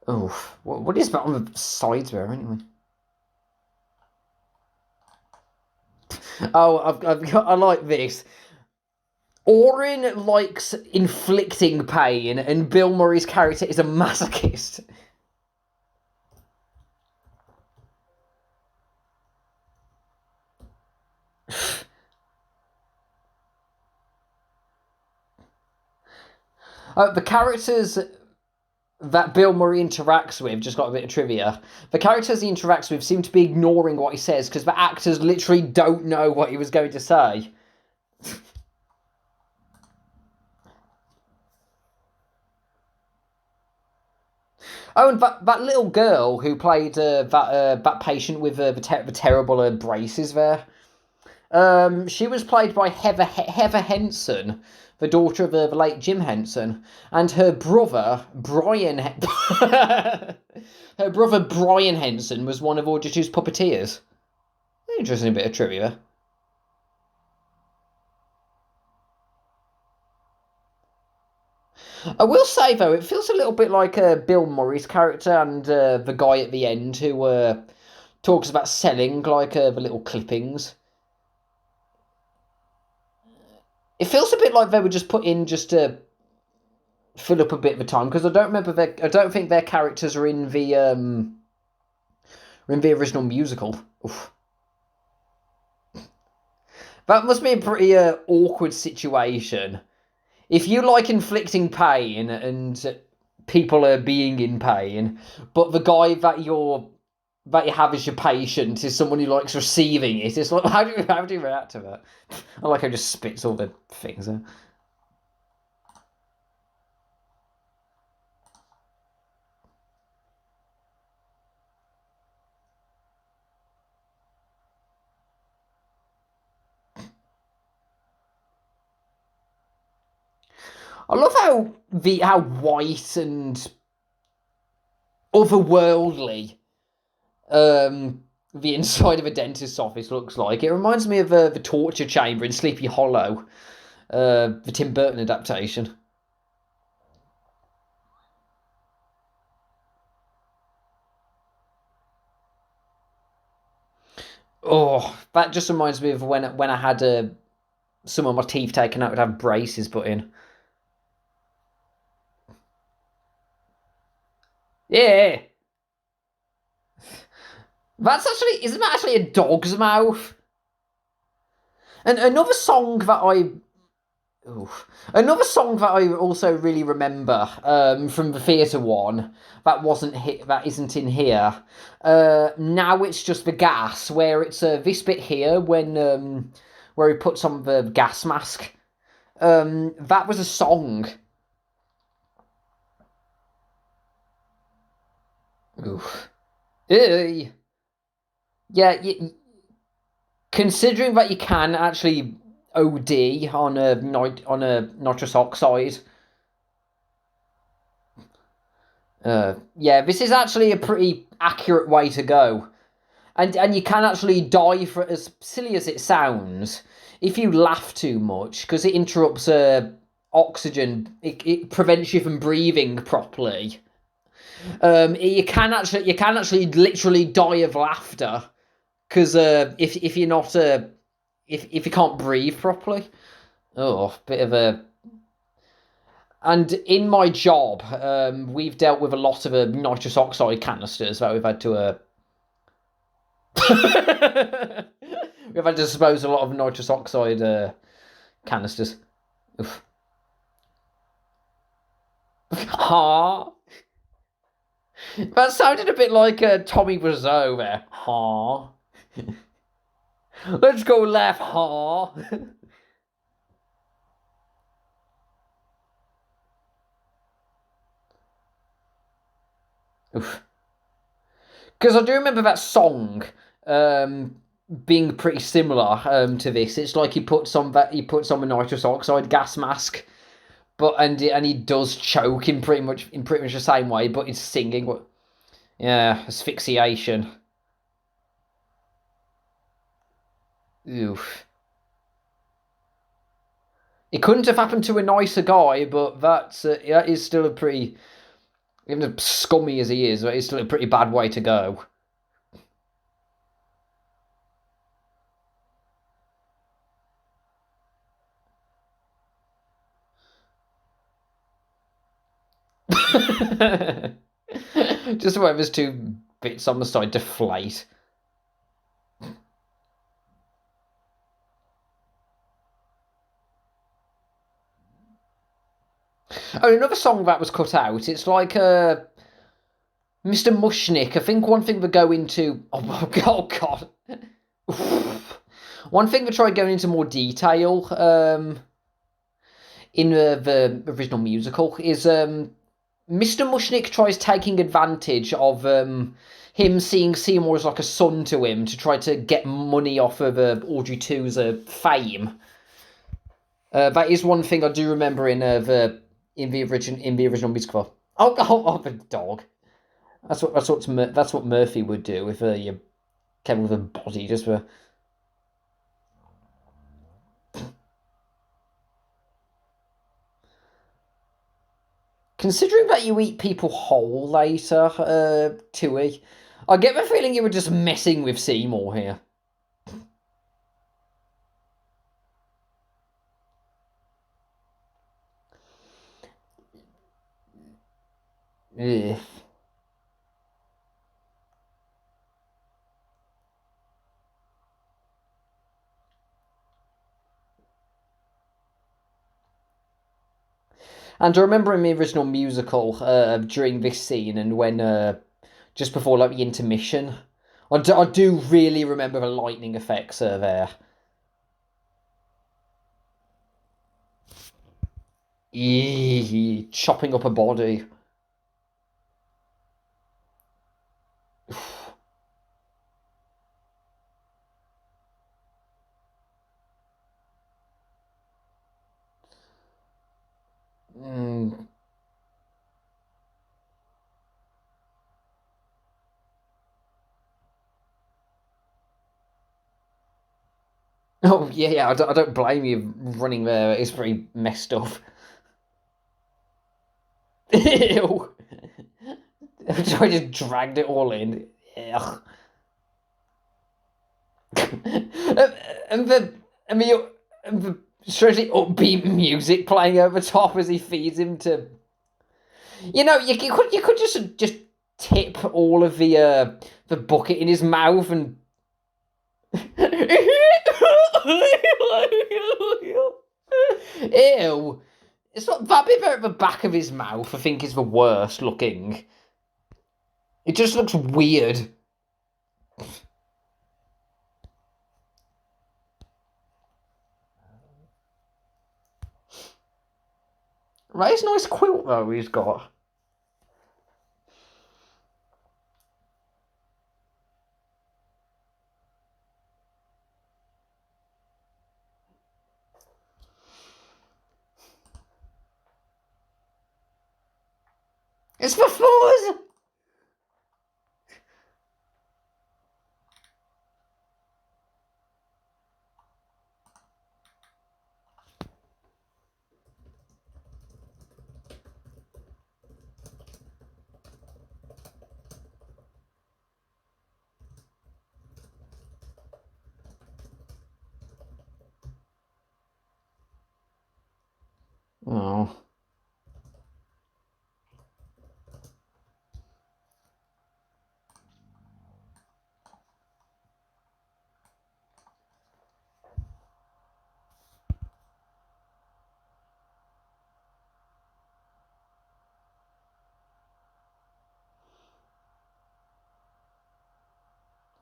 Oh, what is that on the sides there anyway? Oh, I like this. Orin likes inflicting pain, and Bill Murray's character is a masochist. The characters that Bill Murray interacts with, just got a bit of trivia. The characters he interacts with seem to be ignoring what he says because the actors literally don't know what he was going to say. Oh, and that little girl who played that patient with the terrible braces there. She was played by Heather Henson, the daughter of the late Jim Henson, and her brother her brother Brian Henson was one of Audrey's puppeteers. Interesting bit of trivia. I will say though, it feels a little bit like Bill Murray's character and the guy at the end who talks about selling like the little clippings. It feels a bit like they were just put in just to fill up a bit of the time because I don't think their characters are in the original musical. Oof. That must be a pretty awkward situation. If you like inflicting pain and people are being in pain, but the guy that you have as your patient is someone who likes receiving it, it's like how do you react to that? I like how just spits all the things out. I love how white and otherworldly the inside of a dentist's office looks like. It reminds me of the torture chamber in Sleepy Hollow, the Tim Burton adaptation. Oh, that just reminds me of when I had some of my teeth taken out, would have braces put in. Yeah, isn't that actually a dog's mouth? And another song that I also really remember from the theatre one that isn't in here. Now it's just the gas where it's this bit here when where he puts on the gas mask. That was a song. Oof. Yeah, considering that you can actually OD on a nitrous oxide. Yeah, this is actually a pretty accurate way to go, and you can actually die for as silly as it sounds if you laugh too much because it interrupts oxygen. It prevents you from breathing properly. You can actually literally die of laughter because if you're not if you can't breathe properly. Oh, bit of a. And in my job, we've dealt with a lot of nitrous oxide canisters that we've had to. We've had to dispose a lot of nitrous oxide canisters. Oof. Ha! That sounded a bit like Tommy Wiseau there. Ha! Let's go laugh. Ha! Because I do remember that song being pretty similar to this. It's like he puts on a nitrous oxide gas mask, but and he does choke in pretty much the same way, but he's singing. But yeah, asphyxiation. Oof. It couldn't have happened to a nicer guy, but that is still a pretty, even as scummy as he is, that is still a pretty bad way to go. Just whatever's two bits on the side deflate. Oh, another song that was cut out. It's like Mr. Mushnick. I think one thing they go into. Oh God. One thing they try going into more detail in the original musical is Mr. Mushnick tries taking advantage of him seeing Seymour as like a son to him to try to get money off of Audrey 2's fame. That is one thing I do remember in the original musical. Oh, the dog. That's what Murphy would do if you came with a body just for. Considering that you eat people whole later, Tui, I get the feeling you were just messing with Seymour here. Ugh. And I remember in the original musical, during this scene and when just before like the intermission, I do really remember the lightning effects there. Eee, chopping up a body. Mm. Oh yeah, I don't blame you running there. It's very messed up. Ew. I just dragged it all in. Ugh. and the and the and the strangely upbeat music playing over top as he feeds him to. You could just tip all of the bucket in his mouth and. Ew. It's not that bit at the back of his mouth. I think is the worst looking. It just looks weird. Right, it's a nice quilt though he's got. It's the floors. Oh.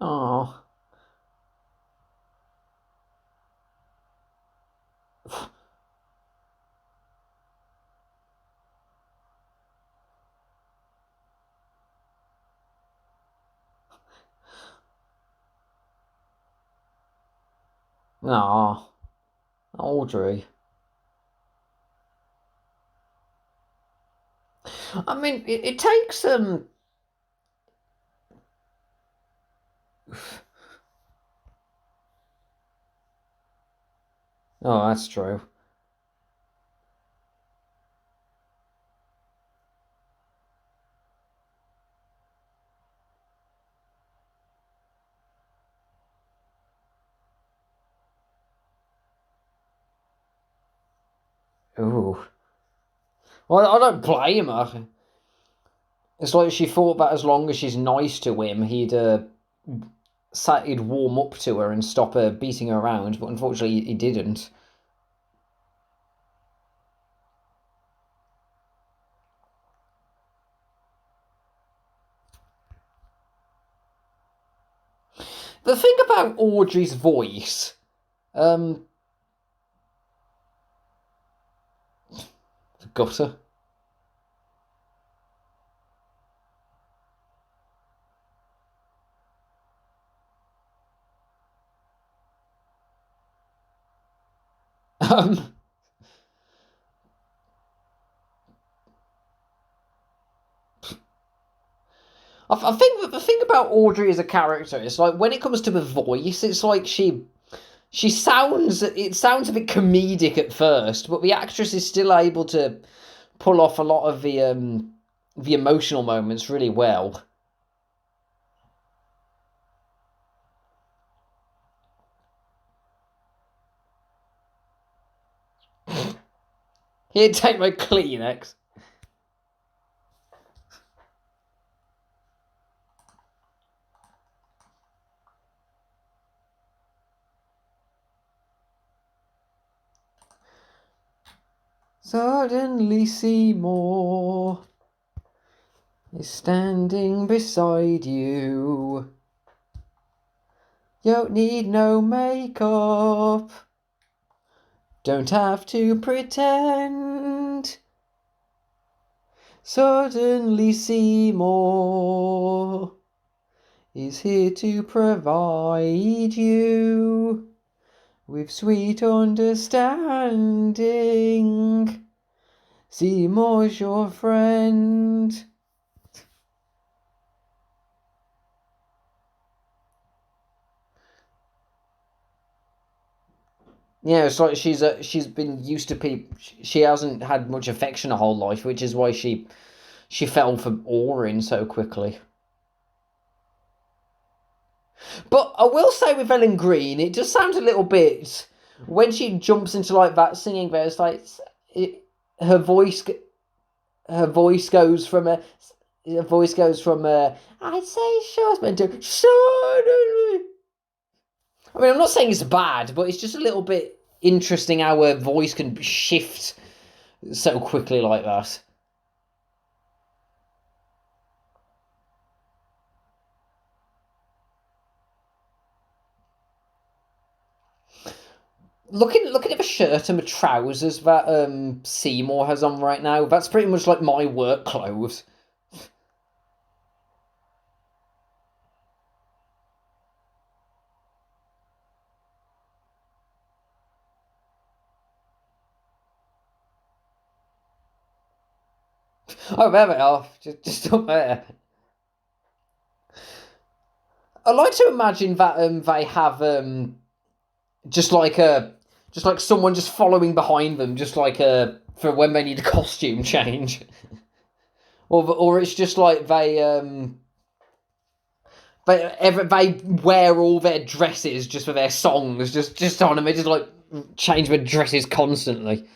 Oh. No. Audrey. I mean, it takes Oh, that's true. Ooh. Well, I don't blame her. It's like she thought that as long as she's nice to him, he'd warm up to her and stop her beating her around. But unfortunately, he didn't. The thing about Audrey's voice, um, gutter. Um, I think the thing about Audrey as a character is like when it comes to the voice, it's like she sounds it sounds a bit comedic at first, but the actress is still able to pull off a lot of the emotional moments really well. Here, take my Kleenex. Suddenly Seymour is standing beside you. You don't need no makeup. Don't have to pretend. Suddenly Seymour is here to provide you with sweet understanding. Seymour's your friend. Yeah, it's like she's been used to people. She hasn't had much affection her whole life, which is why she fell for Orin so quickly. But I will say with Ellen Green, it just sounds a little bit when she jumps into like that singing there. It's like her voice, her voice goes from a, her voice goes from a, I'd say sure, to suddenly. I mean, I'm not saying it's bad, but it's just a little bit interesting how her voice can shift so quickly like that. Looking at the shirt and the trousers that Seymour has on right now, that's pretty much like my work clothes. Oh, there they are, just up there. I like to imagine that they have just like a just like someone just following behind them, just like for when they need a costume change, or it's just like they wear all their dresses just for their songs, just on them. They just like change their dresses constantly.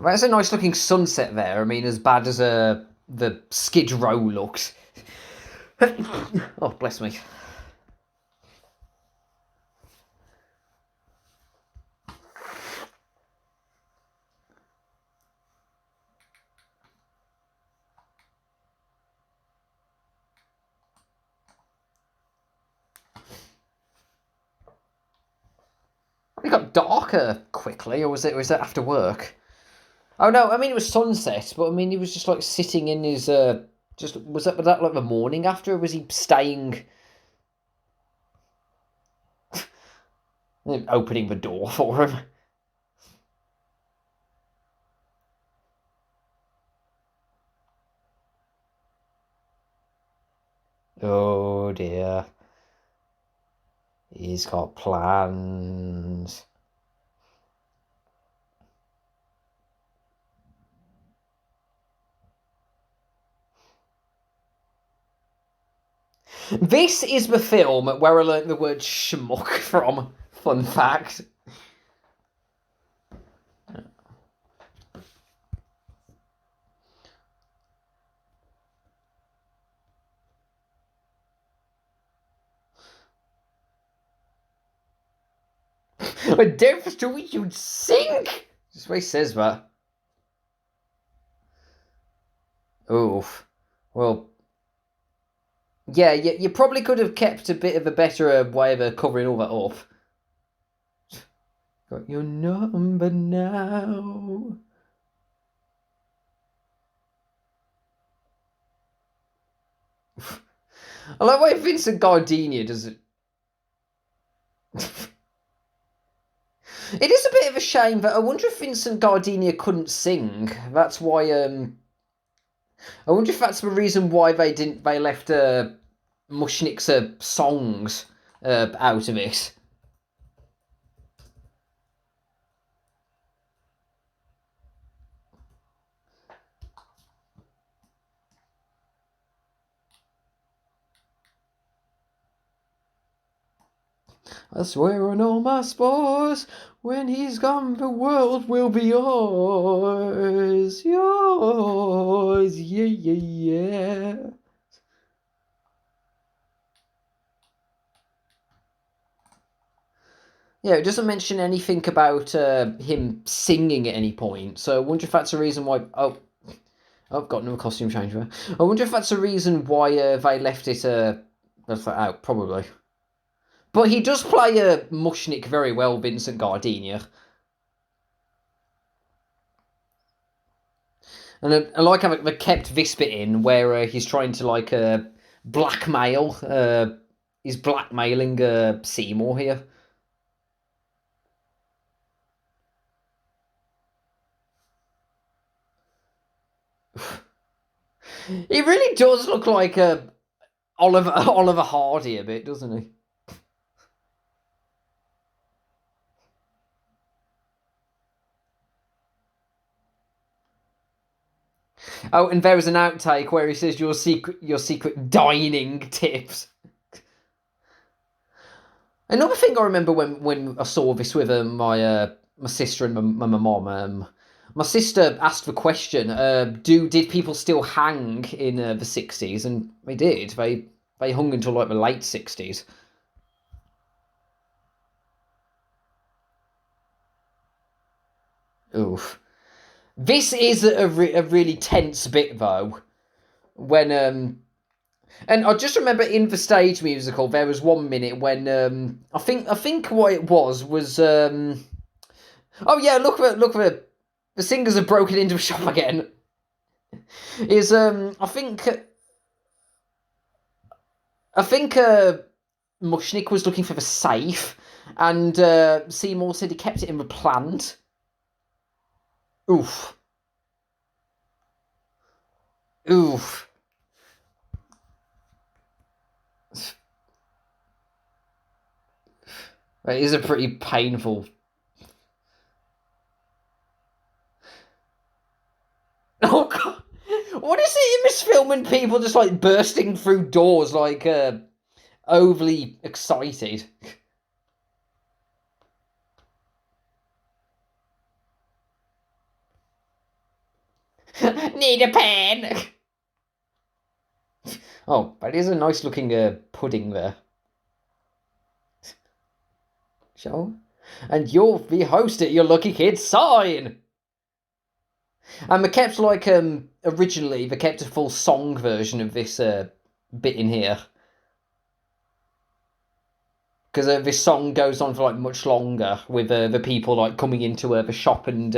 That's a nice looking sunset there. I mean, as bad as the Skid Row looks. Oh, bless me. It got darker quickly, or was it after work? Oh no, I mean it was sunset, but I mean he was just like sitting in his just was that like the morning after, or was he staying opening the door for him? Oh dear. He's got plans. This is the film where I learnt the word schmuck from. Fun fact. A depth to which you'd sink. Just the way he says that. Oof. Well, yeah, you probably could have kept a bit of a better way of covering all that up. Got your number now. I like why Vincent Gardenia does it. It is a bit of a shame, but I wonder if Vincent Gardenia couldn't sing. That's why. I wonder if that's the reason why they left Mushnik's songs out of it. I swear on all my spores, when he's gone, the world will be yours. Yours, yeah, yeah, yeah. Yeah, it doesn't mention anything about him singing at any point, so I wonder if that's a reason why. Oh, I've got another costume change there. I wonder if that's a reason why they left it out, probably. But he does play Mushnik very well, Vincent Gardenia. And I like how they kept this bit in where he's trying to like blackmail. He's blackmailing Seymour here. He really does look like Oliver Hardy a bit, doesn't he? Oh, and there was an outtake where he says your secret dining tips. Another thing I remember when I saw this with my sister and my mom. My sister asked the question: did people still hang in the 60s? And they did. They hung until like the late 60s. Oof. This is a really tense bit though. When and I just remember in the stage musical there was 1 minute when I think what it was oh yeah, look at the singers have broken into a shop again. Is I think Mushnik was looking for the safe, and Seymour said he kept it in the plant. Oof. Oof. It is a pretty painful. Oh god. What is it in this film when people just like bursting through doors like overly excited? Need a pen. Oh, but it is a nice looking pudding there. Show. And you'll be host at your Lucky Kids sign. And they kept like originally they kept a full song version of this bit in here. Because this song goes on for like much longer with the people like coming into the shop and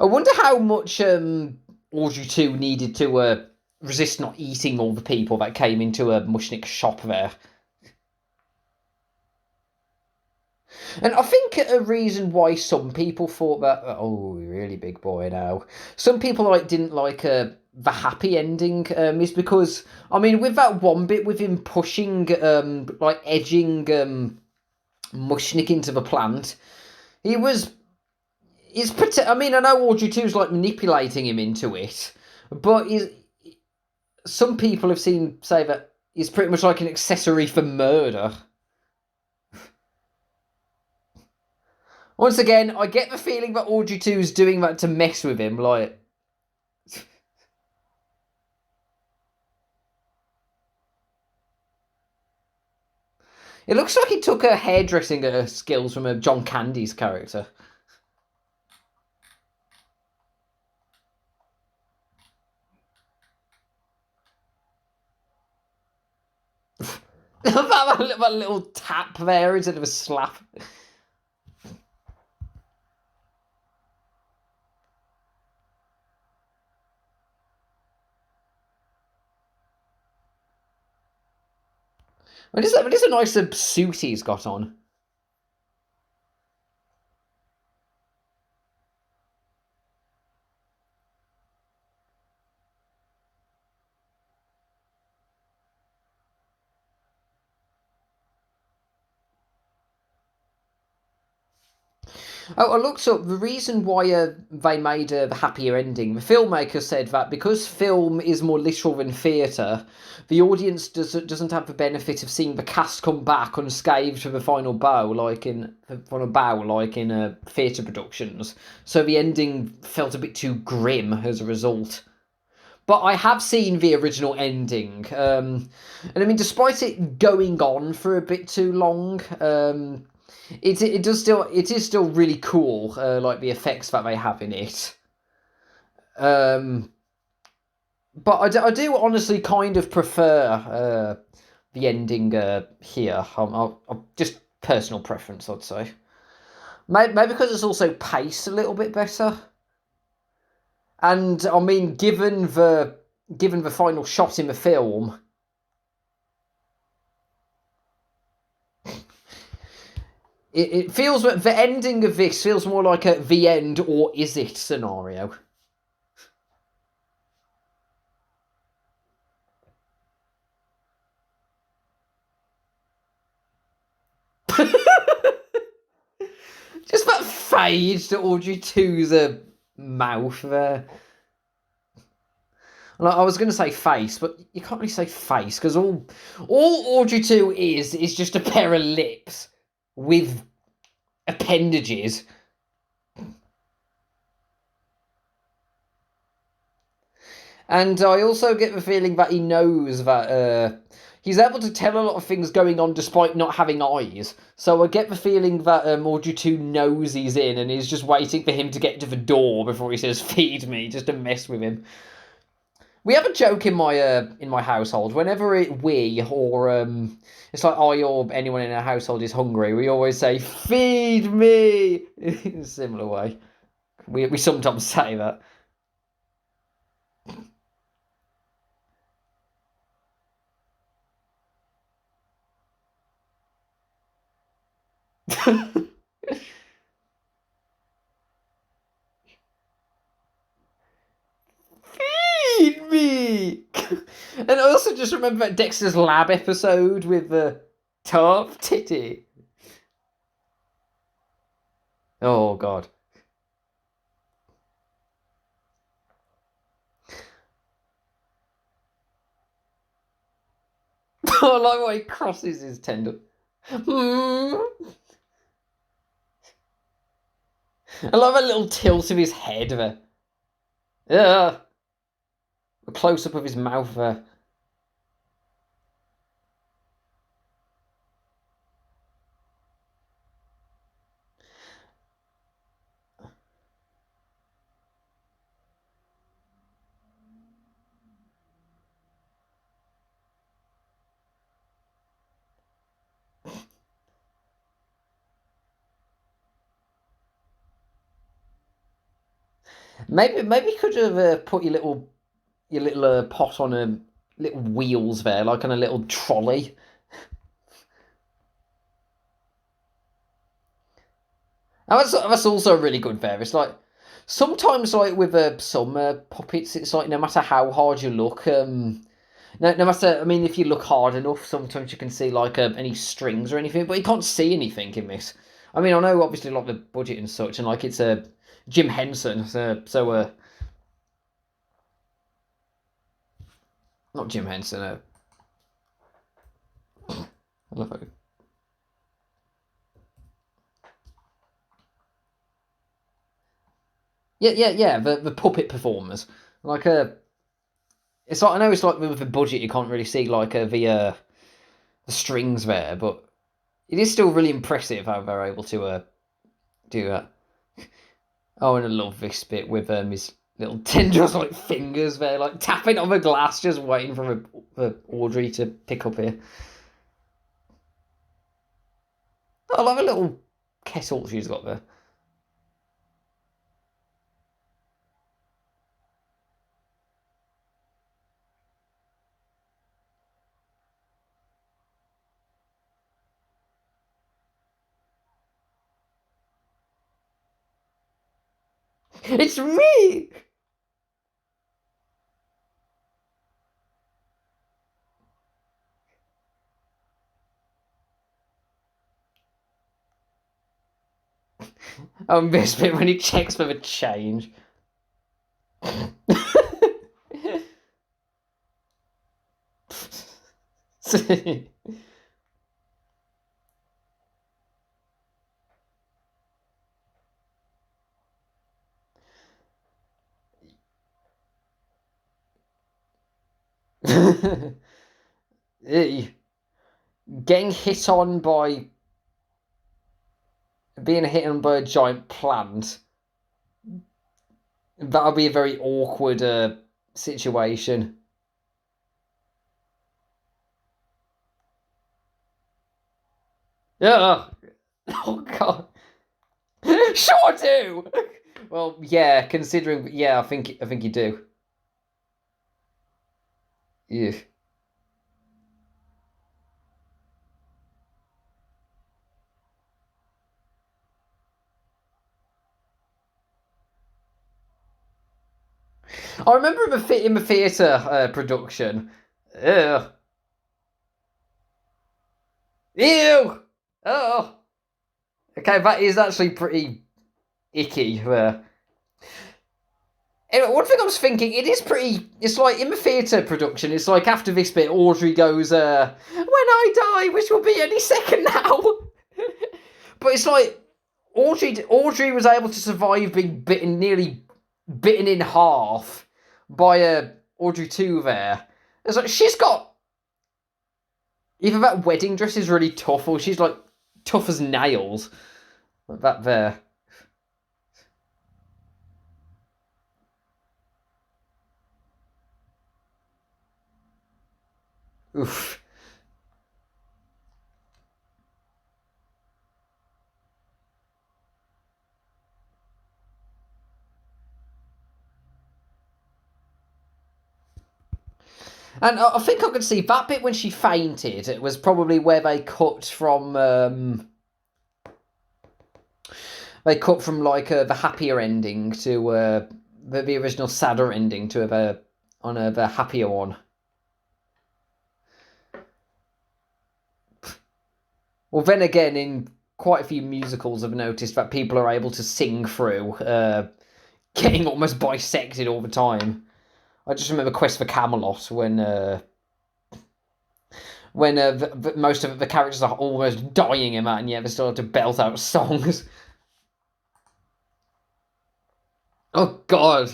I wonder how much Audrey 2 needed to resist not eating all the people that came into a Mushnik shop there. And I think a reason why some people thought that, oh, really big boy now. Some people like didn't like the happy ending is because, I mean, with that one bit with him pushing, like edging Mushnik into the plant, he was. I mean, I know Audrey 2's like manipulating him into it, but some people have say that he's pretty much like an accessory for murder. Once again, I get the feeling that Audrey 2's doing that to mess with him, like. It looks like he took her hairdressing skills from John Candy's character. that little tap there instead of a slap. It is a nice suit he's got on. Oh, I looked up the reason why they made the happier ending. The filmmaker said that because film is more literal than theatre, the audience doesn't have the benefit of seeing the cast come back unscathed for the final bow, like in theatre productions. So the ending felt a bit too grim as a result. But I have seen the original ending, and I mean, despite it going on for a bit too long, it is still really cool, like the effects that they have in it. But I do honestly kind of prefer the ending here. I'm just personal preference, I'd say. Maybe because it's also paced a little bit better. And I mean, given the final shot in the film, it feels that the ending of this feels more like a the end or is it scenario. Just that fade to Audrey 2's mouth there. I was going to say face, but you can't really say face because all Audrey 2 is just a pair of lips with appendages. And I also get the feeling that he knows that he's able to tell a lot of things going on despite not having eyes. So I get the feeling that Audrey 2 knows he's in and is just waiting for him to get to the door before he says, feed me, just to mess with him. We have a joke in my household. Whenever we or it's like I or anyone in our household is hungry, we always say "feed me" in a similar way. We sometimes say that. Feed me. And I also just remember that Dexter's Lab episode with the top titty. Oh god. I like why he crosses his tendon. I love a little tilt of his head there. Yeah. A close up of his mouth there. Maybe you could have put your little pot on a little wheels there, like on a little trolley. And that's also really good there. It's like sometimes like with some puppets, it's like no matter how hard you look, no matter, I mean, if you look hard enough, sometimes you can see like any strings or anything, but you can't see anything in this. I mean, I know obviously like the budget and such, and like it's Jim Henson, not Jim Henson. I love it. Yeah. The puppet performers, like it's like I know it's like with the budget you can't really see like the strings there, but it is still really impressive how they're able to do that. Oh, and I love this bit with his little tendrils like fingers there, like tapping on the glass, just waiting for Audrey to pick up here. I love a little kettle she's got there. It's me! I miss it when he checks for the change. Getting hit on by being hit on by a giant plant. That'll be a very awkward situation. Yeah. Oh god. Sure do. Well, yeah. Considering, yeah, I think you do. Yeah. I remember in the theatre production. Ew. Ew. Oh. Okay, that is actually pretty icky. Anyway, one thing I was thinking, it is pretty. It's like in the theatre production. It's like after this bit, Audrey goes, "When I die, which will be any second now." But it's like Audrey was able to survive being nearly bitten in half by Audrey 2 there. It's like she's got either that wedding dress is really tough or she's like tough as nails. Like that there. Oof. And I think I could see that bit when she fainted. It was probably where they cut from. They cut from like the happier ending to the original sadder ending to the happier one. Well, then again, in quite a few musicals, I've noticed that people are able to sing through, getting almost bisected all the time. I just remember Quest for Camelot when most of the characters are almost dying in that, and yet they still have to belt out songs. Oh God!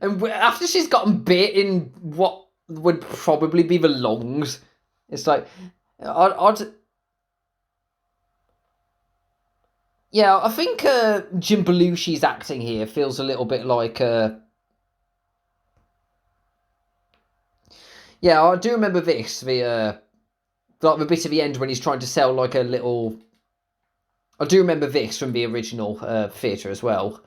And after she's gotten bit in what would probably be the lungs, it's like I'd yeah, I think Jim Belushi's acting here feels a little bit like yeah, I do remember this like the bit at the end when he's trying to sell like a little. I do remember this from the original theatre as well.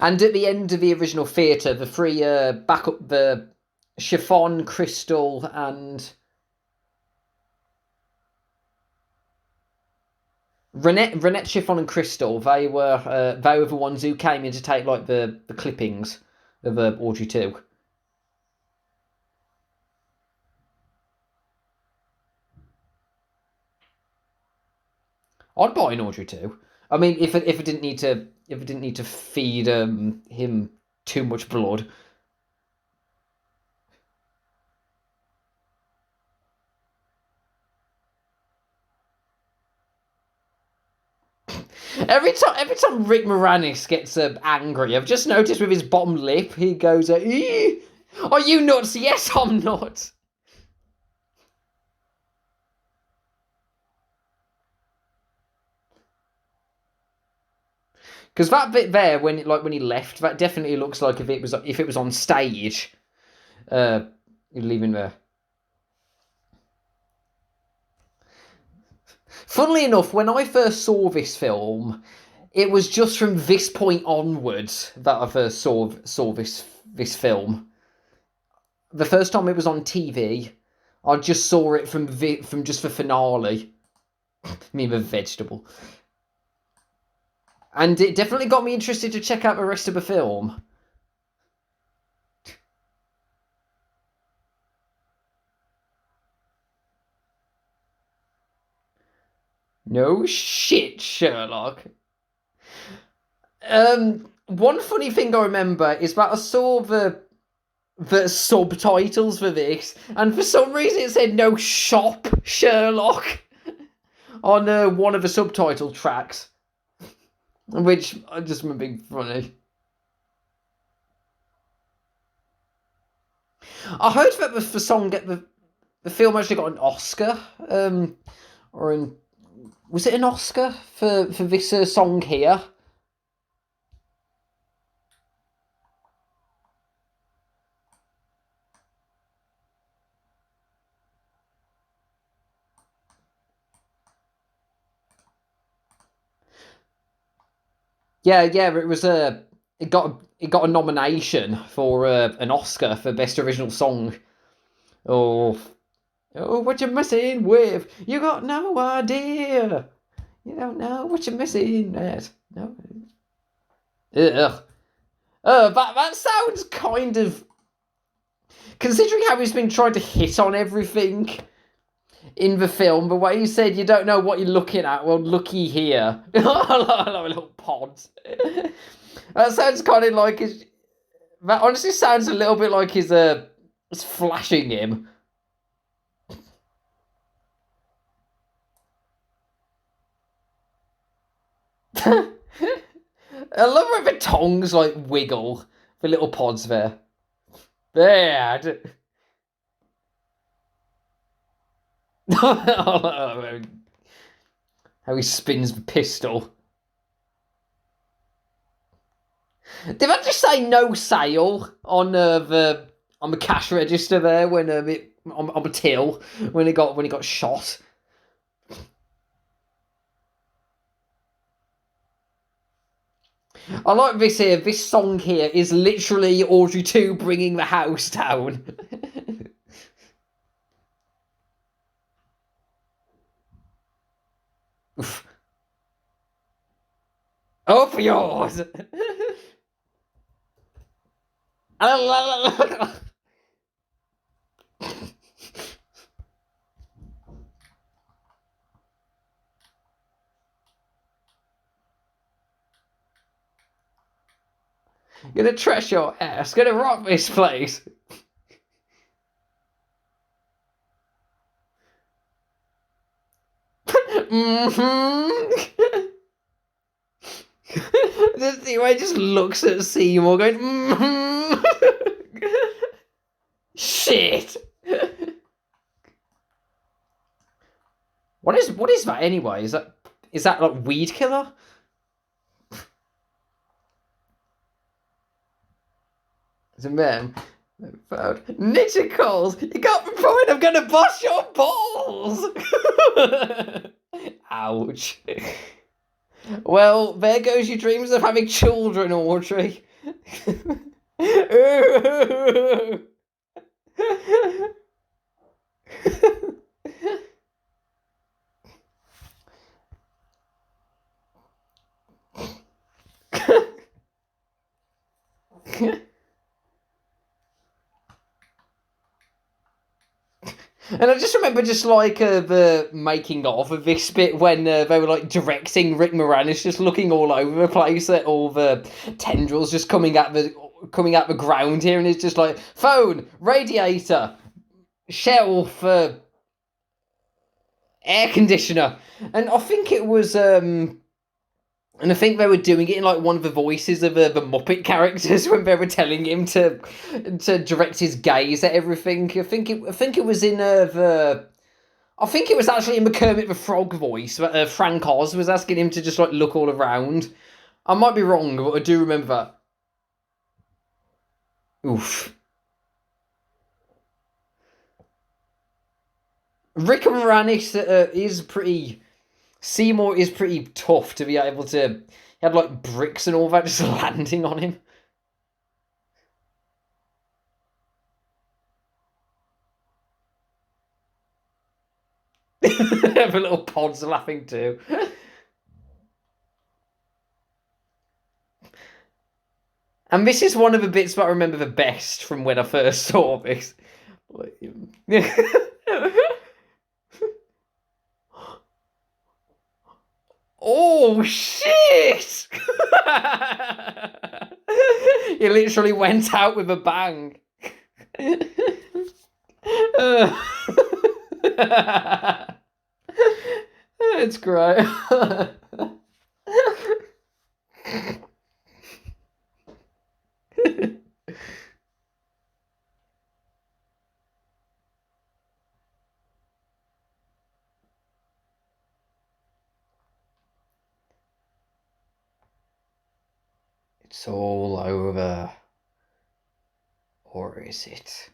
And at the end of the original theatre, the three backup the Chiffon, Crystal, and Renette Chiffon and Crystal. They were the ones who came in to take like the clippings of Audrey 2. I'd buy an Audrey 2. I mean, if it didn't need to feed him too much blood. Every time Rick Moranis gets angry, I've just noticed with his bottom lip, he goes, "Ee! Are you nuts? Yes, I'm not." Because that bit there, when he left, that definitely looks like if it was on stage, leaving there. Funnily enough, when I first saw this film, it was just from this point onwards that I first saw this film. The first time it was on TV, I just saw it from just the finale. I mean, the vegetable. And it definitely got me interested to check out the rest of the film. No shit, Sherlock. One funny thing I remember is that I saw the subtitles for this, and for some reason it said "No shop, Sherlock" on one of the subtitle tracks, which I just remember being funny. I heard that the song the film actually got an Oscar, was it an Oscar for this song here? Yeah, it was it got a nomination for an Oscar for Best Original Song. Oh, what you messing with? You got no idea. You don't know what you're missing at. No. Ugh. That sounds kind of, considering how he's been trying to hit on everything in the film, the way he said you don't know what you're looking at, well, looky here. Little pods. That sounds kind of like that honestly sounds a little bit like he's flashing him. I love where the tongues like wiggle, the little pods there. There. How he spins the pistol. Did I just say no sale on the cash register there when on the till when he got shot? I like this here. This song here is literally Audrey 2 bringing the house down. Oh, for yours! Gonna trash your ass. Gonna rock this place. Just the way he just looks at Seymour going, Shit. What is that anyway? Is that like weed killer? It's a man. Nichicles, you got the point. I'm gonna bust your balls. Ouch. Well, there goes your dreams of having children, Audrey. And I just remember the making of this bit when they were like directing Rick Moranis just looking all over the place at all the tendrils just coming out the ground here, and it's just like phone, radiator, shelf, air conditioner, and I think it was and I think they were doing it in like one of the voices of the Muppet characters when they were telling him to direct his gaze at everything. I think it was in I think it was actually in the Kermit the Frog voice. Frank Oz was asking him to just like look all around. I might be wrong, but I do remember that. Oof. Rick Moranis is pretty. Seymour is pretty tough to be able to. He had like bricks and all that just landing on him. The little pods laughing too. And this is one of the bits that I remember the best from when I first saw this. Oh shit! He literally went out with a bang. It's great. It's all over. Or is it?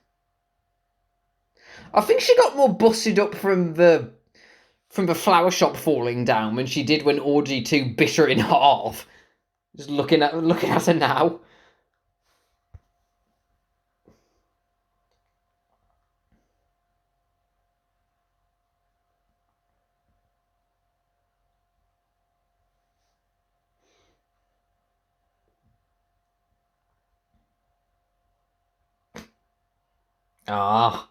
I think she got more busted up from the flower shop falling down than she did when Audrey 2 bit her in half. Just looking at her now. Ah.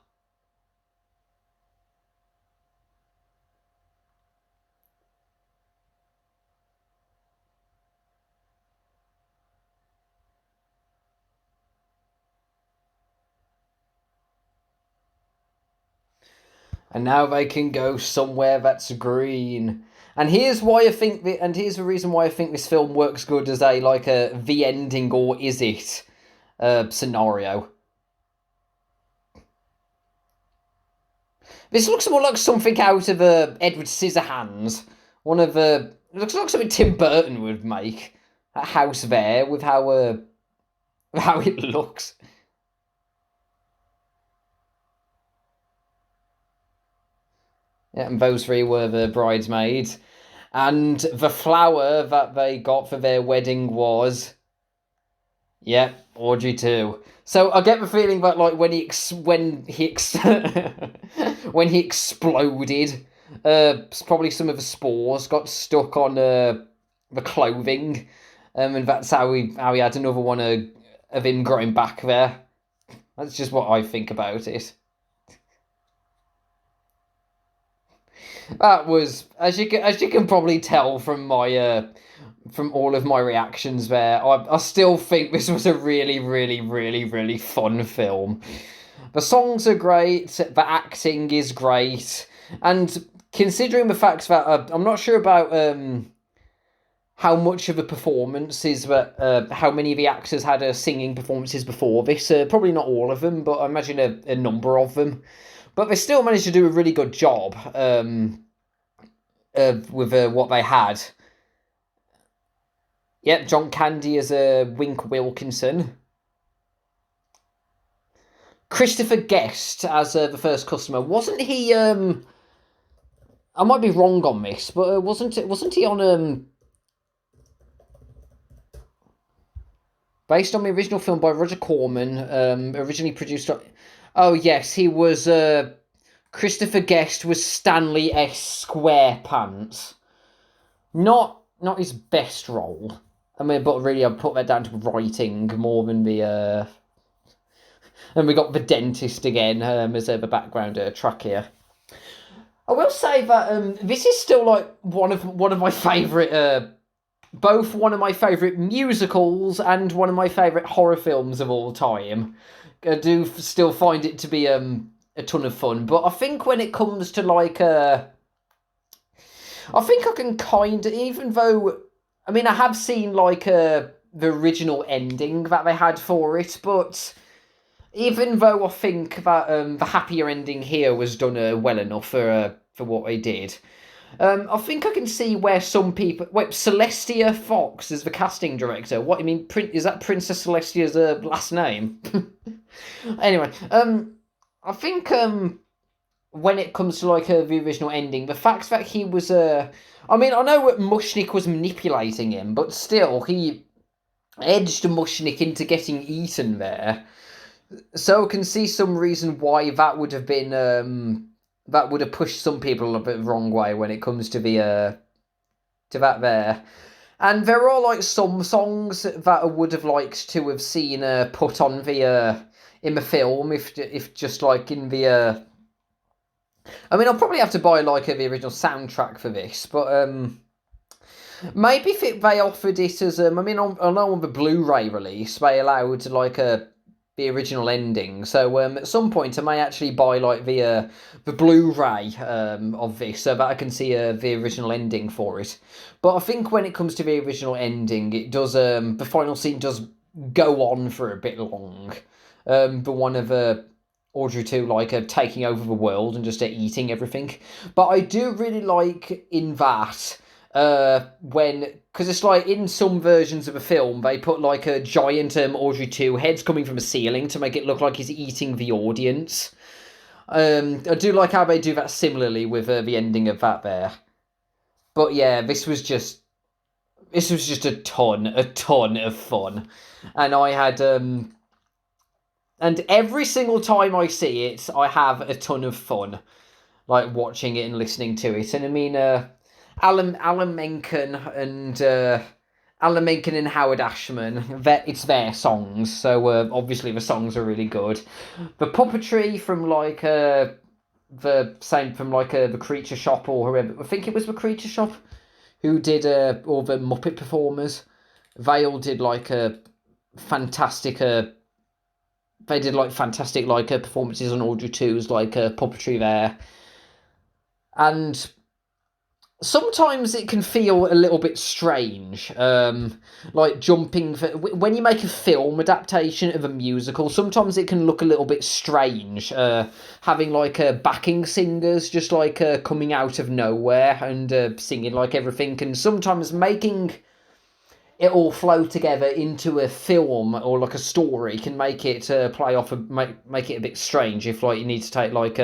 And now they can go somewhere that's green. And here's why I think and here's the reason why I think this film works good as a the ending or is it scenario. This looks more like something out of Edward Scissorhands. It looks like something Tim Burton would make. That house there with how it looks. Yeah, and those three were the bridesmaids. And the flower that they got for their wedding was... Yeah, Audrey too. So I get the feeling that like when he when he exploded, probably some of the spores got stuck on the clothing, and that's how he had another one of him growing back there. That's just what I think about it. That was, as you can probably tell from my from all of my reactions there, I still think this was a really, really, really, really fun film. The songs are great, the acting is great, and considering the fact that I'm not sure about how much of a performance is that how many of the actors had singing performances before this. Probably not all of them, but I imagine a number of them. But they still managed to do a really good job with what they had. Yep, John Candy as Wink Wilkinson. Christopher Guest as the first customer. Wasn't he? I might be wrong on this, but wasn't he on based on the original film by Roger Corman, originally produced. Oh yes, he was. Christopher Guest was Stanley S. Squarepants. Not his best role. I mean, but really, I'd put that down to writing more than the. And we got the dentist again as the background track here. I will say that this is still like one of my favourite. Both one of my favourite musicals and one of my favourite horror films of all time. I do still find it to be a ton of fun, but I think when it comes to I think I can kind of, even though, I mean, I have seen the original ending that they had for it, but even though I think that the happier ending here was done well enough for what they did, I think I can see where some people. Wait, Celestia Fox is the casting director. What you mean? Is that Princess Celestia's last name? Anyway, I think when it comes to like the original ending, the fact that he was I mean, I know that Mushnik was manipulating him, but still, he edged Mushnik into getting eaten there. So I can see some reason why that would have been that would have pushed some people a bit the wrong way when it comes to that there. And there are like some songs that I would have liked to have seen put on the in the film if just like in the I mean, I'll probably have to buy like the original soundtrack for this, but maybe if they offered it as I mean, I know on the Blu-ray release they allowed like the original ending. So at some point I may actually buy like the Blu-ray of this so that I can see the original ending for it. But I think when it comes to the original ending, it does the final scene does go on for a bit long. The one of Audrey 2 like taking over the world and just eating everything. But I do really like in that when because it's like in some versions of a film they put like a giant Audrey 2 heads coming from a ceiling to make it look like he's eating the audience. I do like how they do that similarly with the ending of that there. But yeah, this was just a ton of fun, and I had and every single time I see it, I have a ton of fun, like watching it and listening to it. And I mean, Alan Menken and Howard Ashman, it's their songs, so obviously the songs are really good. The puppetry from like the same from like the Creature Shop or whoever, I think it was the Creature Shop who did all the Muppet performers. They all did like a fantastic they did like fantastic like performances on Audrey 2's like puppetry there. And sometimes it can feel a little bit strange, like jumping when you make a film adaptation of a musical. Sometimes it can look a little bit strange, having like backing singers just like coming out of nowhere and singing like everything, and sometimes making it all flow together into a film or like a story can make it play off and make it a bit strange if like you need to take like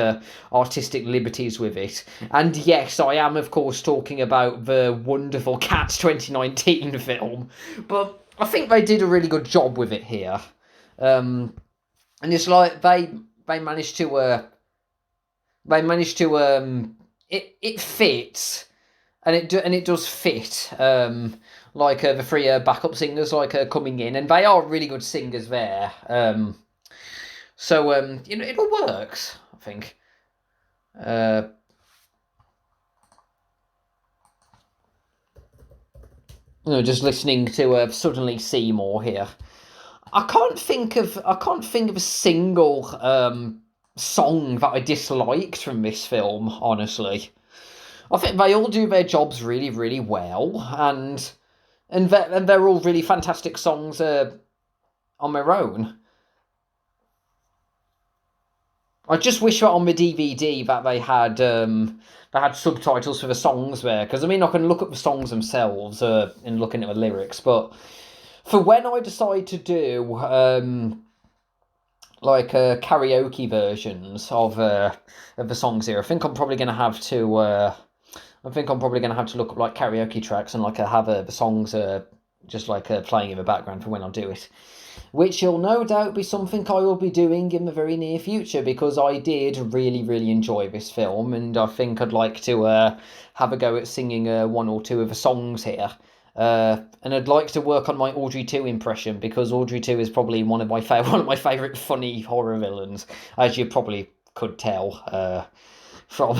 artistic liberties with it. And yes, I am of course talking about the wonderful Cats 2019 film, but I think they did a really good job with it here. And it's like they managed to it fits, and it does fit. Like the three backup singers like coming in, and they are really good singers there. So you know, it all works, I think. You know, just listening to Suddenly Seymour here, I can't think of a single song that I disliked from this film. Honestly, I think they all do their jobs really, really well, and they're all really fantastic songs on their own. I just wish that on the DVD that they had subtitles for the songs there, because I mean I can look at the songs themselves and looking at the lyrics, but for when I decide to do like karaoke versions of the songs here, I think I'm probably going to have to look up like karaoke tracks and like have the songs just like playing in the background for when I do it, which will no doubt be something I will be doing in the very near future, because I did really, really enjoy this film, and I think I'd like to have a go at singing one or two of the songs here. And I'd like to work on my Audrey 2 impression, because Audrey 2 is probably one of my favourite funny horror villains, as you probably could tell from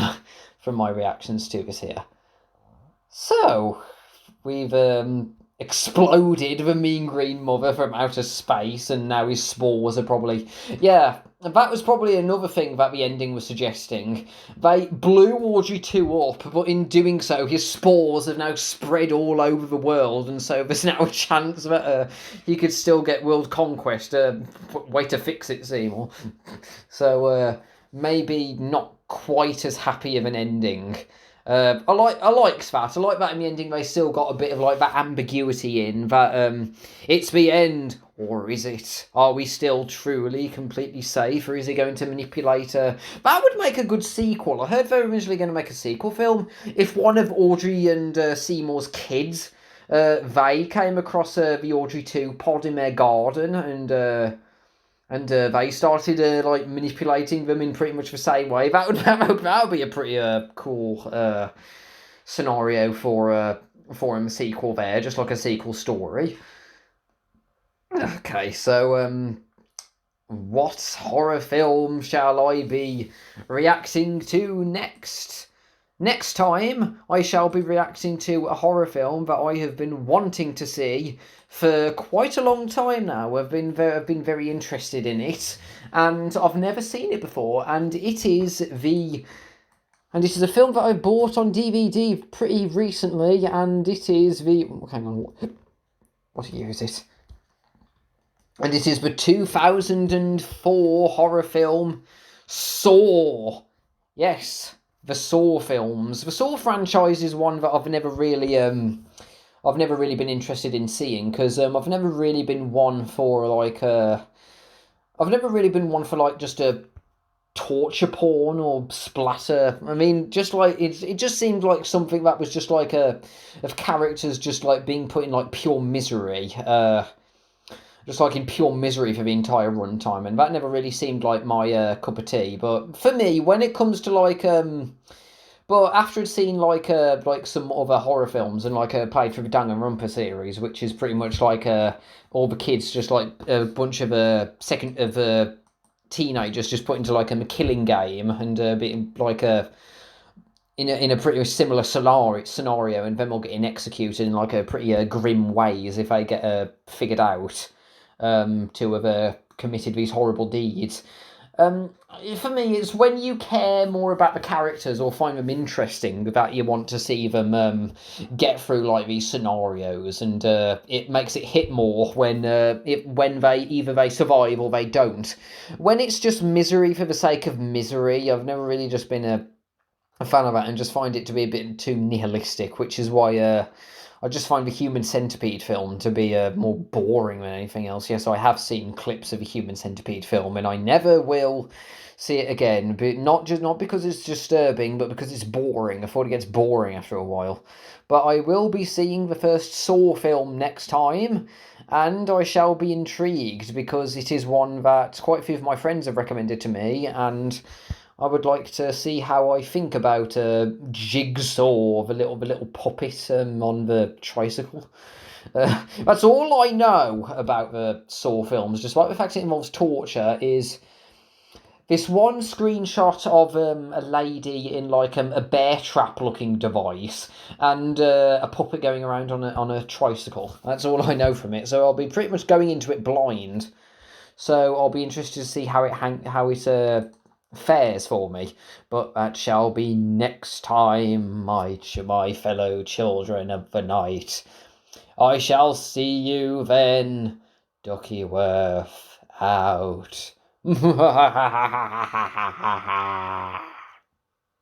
my reactions to this here. So, we've exploded the Mean Green Mother from outer space, and now his spores are probably... Yeah, that was probably another thing that the ending was suggesting. They blew Audrey 2 up, but in doing so, his spores have now spread all over the world, and so there's now a chance that he could still get world conquest. Way to fix it, Seymour. So, maybe not quite as happy of an ending. I like that. I like that in the ending they still got a bit of like that ambiguity in that it's the end, or is it? Are we still truly completely safe, or is he going to manipulate her? That would make a good sequel. I heard they're originally going to make a sequel film. If one of Audrey and Seymour's kids, they came across the Audrey 2 pod in their garden and they started like manipulating them in pretty much the same way. That would be a pretty cool scenario for a sequel there, just like a sequel story. Okay, so what horror film shall I be reacting to next? Next time, I shall be reacting to a horror film that I have been wanting to see for quite a long time now. I've been very interested in it, and I've never seen it before. And it is a film that I bought on DVD pretty recently, and it is the hang on, what year is it? And it is the 2004 horror film Saw. Yes, the Saw films. The Saw franchise is one that I've never really been interested in seeing, because I've never really been one for just a torture porn or splatter. I mean, just like it just seemed like something that was just like of characters just like being put in like pure misery. Just like in pure misery for the entire runtime, and that never really seemed like my cup of tea. But for me, when it comes to but after I'd seen like some other horror films and played through the Danganronpa series, which is pretty much like all the kids just like a bunch of teenagers just put into like a killing game and being like in a pretty similar scenario, and them all getting executed in like a pretty grim ways if they get figured out to have committed these horrible deeds. For me, it's when you care more about the characters or find them interesting that you want to see them get through like these scenarios, and it makes it hit more when they either survive or they don't. When it's just misery for the sake of misery, I've never really just been a fan of that, and just find it to be a bit too nihilistic, which is why I just find the Human Centipede film to be more boring than anything else. Yes, I have seen clips of a Human Centipede film, and I never will see it again. But not because it's disturbing, but because it's boring. I thought it gets boring after a while. But I will be seeing the first Saw film next time, and I shall be intrigued because it is one that quite a few of my friends have recommended to me, and I would like to see how I think about Jigsaw, the little puppet on the tricycle. That's all I know about the Saw films, despite the fact it involves torture, is this one screenshot of a lady in like a bear trap looking device and a puppet going around on a tricycle. That's all I know from it. So I'll be pretty much going into it blind. So I'll be interested to see how it fares for me, but that shall be next time, my fellow children of the night. I shall see you then. Duckyworth out.